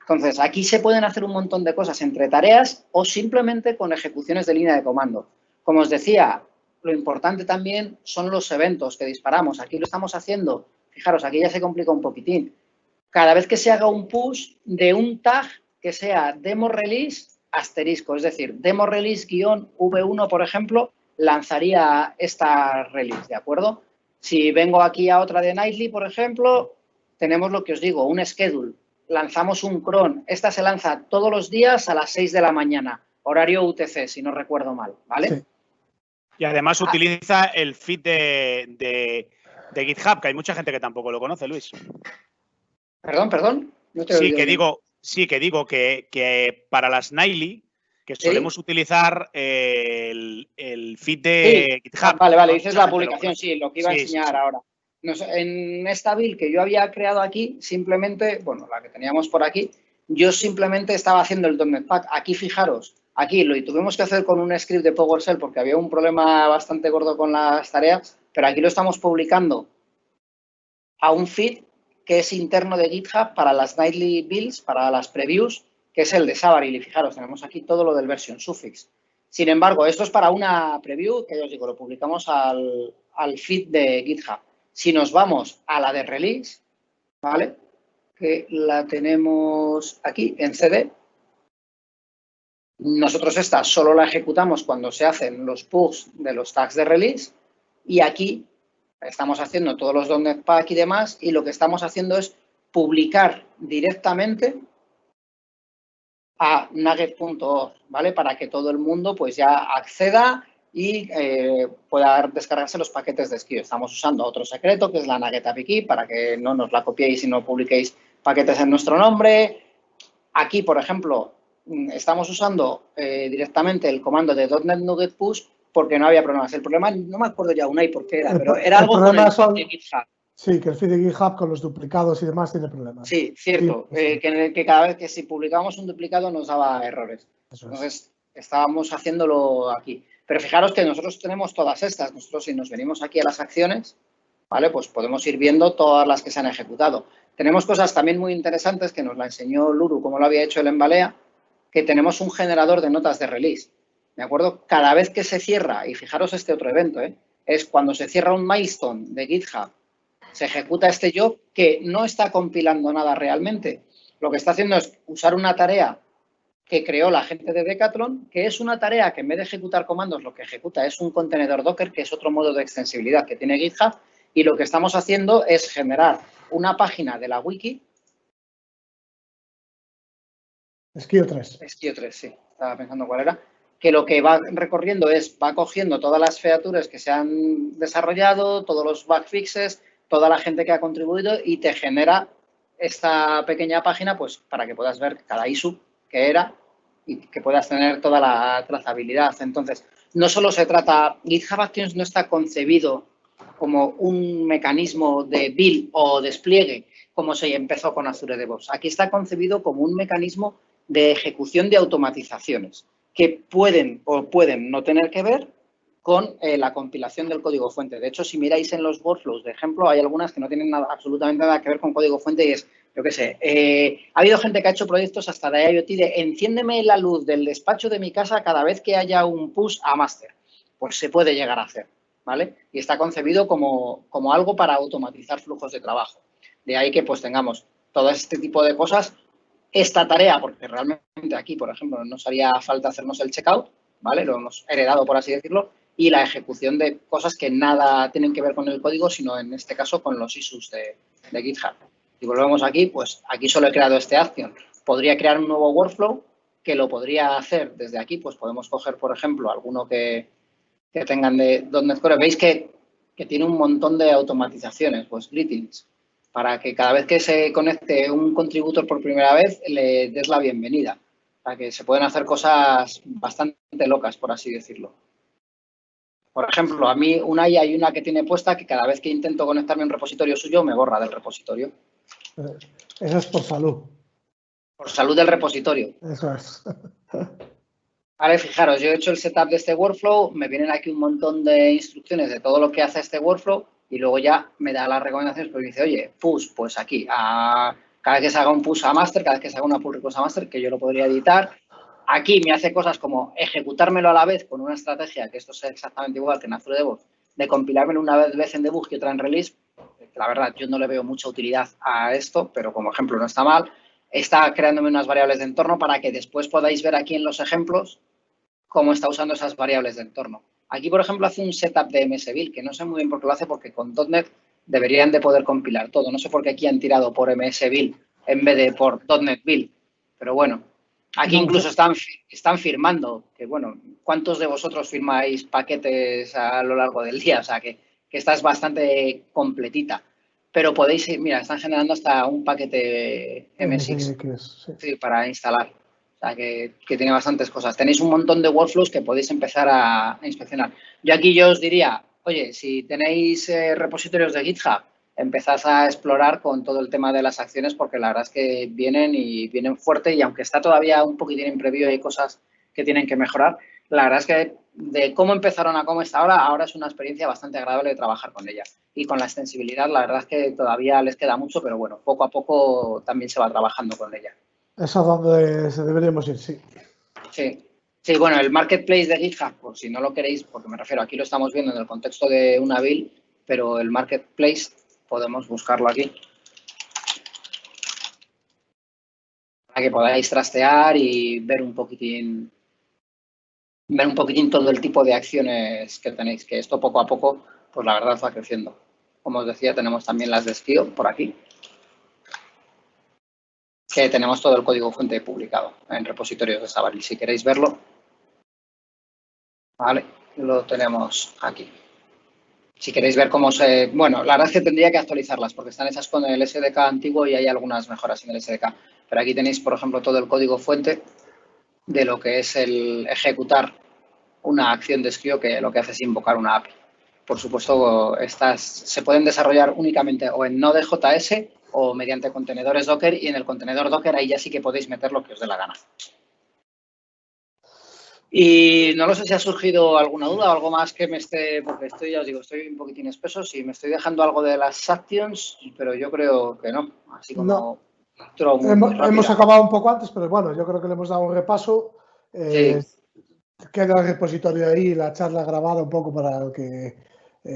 Entonces, aquí se pueden hacer un montón de cosas entre tareas o simplemente con ejecuciones de línea de comando. Como os decía, lo importante también son los eventos que disparamos. Aquí lo estamos haciendo, fijaros, aquí ya se complica un poquitín. Cada vez que se haga un push de un tag que sea demo release asterisco, es decir, demo release -v1, por ejemplo, lanzaría esta release, ¿de acuerdo? Si vengo aquí a otra de Nightly, por ejemplo, tenemos lo que os digo, un schedule. Lanzamos un cron. Esta se lanza todos los días a las 6 de la mañana, horario UTC, si no recuerdo mal, ¿vale? Sí. Y además utiliza el feed de GitHub, que hay mucha gente que tampoco lo conoce, Luis. Perdón. No te Sí, que digo que para las Nightly, que solemos utilizar el feed de GitHub. Vale, dices la publicación, sí, lo que iba a enseñar ahora. En esta build que yo había creado aquí, simplemente, bueno, la que teníamos por aquí, yo simplemente estaba haciendo el .NET Pack. Aquí, fijaros, aquí lo tuvimos que hacer con un script de PowerShell porque había un problema bastante gordo con las tareas, pero aquí lo estamos publicando a un feed que es interno de GitHub para las Nightly builds, para las previews, que es el de Sabaril. Y fijaros, tenemos aquí todo lo del version suffix. Sin embargo, esto es para una preview, que os digo, lo publicamos al feed de GitHub. Si nos vamos a la de release, ¿vale? Que la tenemos aquí en CD. Nosotros esta solo la ejecutamos cuando se hacen los push de los tags de release y aquí estamos haciendo todos los .NET Pack y demás y lo que estamos haciendo es publicar directamente a nugget.org, ¿vale? Para que todo el mundo pues ya acceda y pueda descargarse los paquetes de Squio. Estamos usando otro secreto que es la Nugget API Key para que no nos la copiéis y no publiquéis paquetes en nuestro nombre. Aquí, por ejemplo, estamos usando directamente el comando de .NET Nugget Push porque no había problemas. El problema, no me acuerdo ya Unai por qué era, pero era algo con el feed de GitHub. Sí, que el feed de GitHub con los duplicados y demás tiene problemas. Sí, cierto. Sí, que cada vez que si publicábamos un duplicado nos daba errores. Entonces, estábamos haciéndolo aquí. Pero fijaros que nosotros tenemos todas estas. Nosotros si nos venimos aquí a las acciones, ¿vale? Pues podemos ir viendo todas las que se han ejecutado. Tenemos cosas también muy interesantes que nos la enseñó Luru, como lo había hecho él en Balea, que tenemos un generador de notas de release. ¿De acuerdo? Cada vez que se cierra, y fijaros este otro evento, es cuando se cierra un milestone de GitHub, se ejecuta este job que no está compilando nada realmente. Lo que está haciendo es usar una tarea que creó la gente de Decathlon, que es una tarea que en vez de ejecutar comandos, lo que ejecuta es un contenedor Docker, que es otro modo de extensibilidad que tiene GitHub, y lo que estamos haciendo es generar una página de la wiki. Squio 3. Squio 3, sí. Estaba pensando cuál era. Que lo que va recorriendo va cogiendo todas las features que se han desarrollado, todos los bug fixes, toda la gente que ha contribuido y te genera esta pequeña página pues para que puedas ver cada issue que era y que puedas tener toda la trazabilidad. Entonces, no solo se trata, GitHub Actions no está concebido como un mecanismo de build o despliegue como se empezó con Azure DevOps. Aquí está concebido como un mecanismo de ejecución de automatizaciones que pueden o pueden no tener que ver con la compilación del código fuente. De hecho, si miráis en los workflows, de ejemplo, hay algunas que no tienen absolutamente nada que ver con código fuente y es, yo qué sé, ha habido gente que ha hecho proyectos hasta de IoT de enciéndeme la luz del despacho de mi casa cada vez que haya un push a master. Pues se puede llegar a hacer, ¿vale? Y está concebido como algo para automatizar flujos de trabajo. De ahí que pues tengamos todo este tipo de cosas. Esta tarea, porque realmente aquí, por ejemplo, no nos haría falta hacernos el checkout, ¿vale? Lo hemos heredado, por así decirlo, y la ejecución de cosas que nada tienen que ver con el código, sino en este caso con los issues de GitHub. Si volvemos aquí, pues aquí solo he creado este action. Podría crear un nuevo workflow que lo podría hacer desde aquí, pues podemos coger, por ejemplo, alguno que tengan de .NET Core. Veis que tiene un montón de automatizaciones, pues greetings, para que cada vez que se conecte un contributor por primera vez le des la bienvenida. Para que se pueden hacer cosas bastante locas, por así decirlo. Por ejemplo, a mí hay una que tiene puesta que cada vez que intento conectarme a un repositorio suyo me borra del repositorio. Eso es por salud. Por salud del repositorio. Eso es. Vale, fijaros, yo he hecho el setup de este workflow, me vienen aquí un montón de instrucciones de todo lo que hace este workflow y luego ya me da las recomendaciones porque dice, oye, push, pues aquí, cada vez que se haga un push a master, cada vez que se haga una pull request a master, que yo lo podría editar. Aquí me hace cosas como ejecutármelo a la vez con una estrategia, que esto es exactamente igual que en Azure DevOps, de compilármelo una vez en debug y otra en release. La verdad, yo no le veo mucha utilidad a esto, pero como ejemplo no está mal. Está creándome unas variables de entorno para que después podáis ver aquí en los ejemplos cómo está usando esas variables de entorno. Aquí, por ejemplo, hace un setup de MS-Build, que no sé muy bien por qué lo hace, porque con .NET deberían de poder compilar todo. No sé por qué aquí han tirado por MS-Build en vez de por .NET Build, pero bueno. Aquí incluso están firmando, que bueno, ¿cuántos de vosotros firmáis paquetes a lo largo del día? O sea, que esta es bastante completita. Pero podéis, mira, están generando hasta un paquete MSX sí, para instalar. O sea, que tiene bastantes cosas. Tenéis un montón de workflows que podéis empezar a inspeccionar. Yo os diría, oye, si tenéis repositorios de GitHub, empezad a explorar con todo el tema de las acciones porque la verdad es que vienen fuerte y aunque está todavía un poquitín en preview y hay cosas que tienen que mejorar, la verdad es que de cómo empezaron a cómo está ahora es una experiencia bastante agradable de trabajar con ella. Y con la extensibilidad, la verdad es que todavía les queda mucho, pero bueno, poco a poco también se va trabajando con ella. Es a donde se deberíamos ir, sí. Sí, bueno, el marketplace de GitHub, por si no lo queréis, porque me refiero, aquí lo estamos viendo en el contexto de una build, pero el marketplace podemos buscarlo aquí para que podáis trastear y ver un poquitín todo el tipo de acciones que tenéis, que esto poco a poco, pues la verdad va creciendo. Como os decía, tenemos también las de Skio por aquí, que tenemos todo el código fuente publicado en repositorios de Sabaril. Si queréis verlo, vale, lo tenemos aquí. Si queréis ver cómo se... Bueno, la verdad es que tendría que actualizarlas porque están hechas con el SDK antiguo y hay algunas mejoras en el SDK. Pero aquí tenéis, por ejemplo, todo el código fuente de lo que es el ejecutar una acción de Skio, que lo que hace es invocar una API. Por supuesto, estas se pueden desarrollar únicamente o en Node.js o mediante contenedores Docker, y en el contenedor Docker ahí ya sí que podéis meter lo que os dé la gana. Y no lo sé si ha surgido alguna duda o algo más que me esté, porque ya os digo, estoy un poquitín espeso, si me estoy dejando algo de las actions, pero yo creo que no, así como no. Hemos acabado un poco antes, pero bueno, yo creo que le hemos dado un repaso. Sí. Queda el repositorio ahí, la charla grabada un poco para el que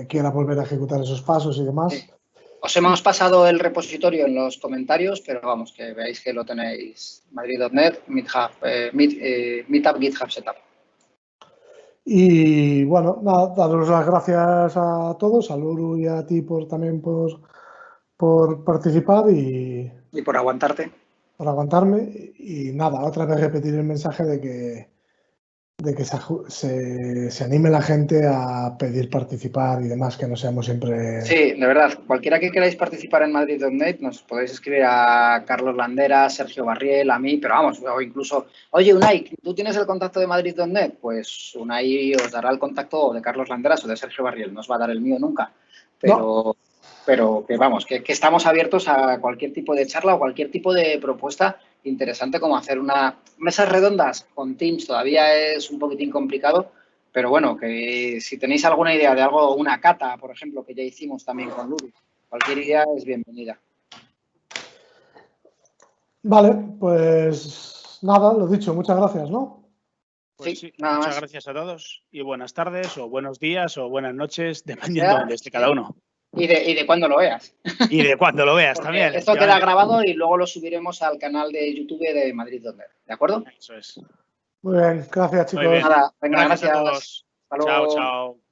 quiera volver a ejecutar esos pasos y demás. Sí. Os hemos pasado el repositorio en los comentarios, pero vamos, que veáis que lo tenéis Madrid.net, Meetup, GitHub Setup. Y bueno, nada, daros las gracias a todos, a Luru y a ti también por participar y por aguantarte. Por aguantarme. Y nada, otra vez repetir el mensaje de que se anime la gente a pedir participar y demás, que no seamos siempre... Sí, de verdad, cualquiera que queráis participar en Madrid.net, nos podéis escribir a Carlos Landera, Sergio Barriel, a mí, pero vamos, o incluso, oye, Unai, ¿tú tienes el contacto de Madrid.net? Pues Unai os dará el contacto de Carlos Landeras o de Sergio Barriel, no os va a dar el mío nunca, pero que vamos, que estamos abiertos a cualquier tipo de charla o cualquier tipo de propuesta interesante, como hacer mesas redondas con Teams. Todavía es un poquitín complicado, pero bueno, que si tenéis alguna idea de algo, una cata, por ejemplo, que ya hicimos también con Luru, cualquier idea es bienvenida. Vale, pues nada, lo dicho, muchas gracias, ¿no? Pues sí, nada muchas más. Gracias a todos y buenas tardes o buenos días o buenas noches, dependiendo de donde esté cada uno. Y de cuándo lo veas. Y de cuándo lo veas también. Esto queda grabado y luego lo subiremos al canal de YouTube de Madrid.net, ¿de acuerdo? Eso es. Muy bien, gracias, chicos. Nada, venga, gracias a todos. Hasta luego. Chao, chao.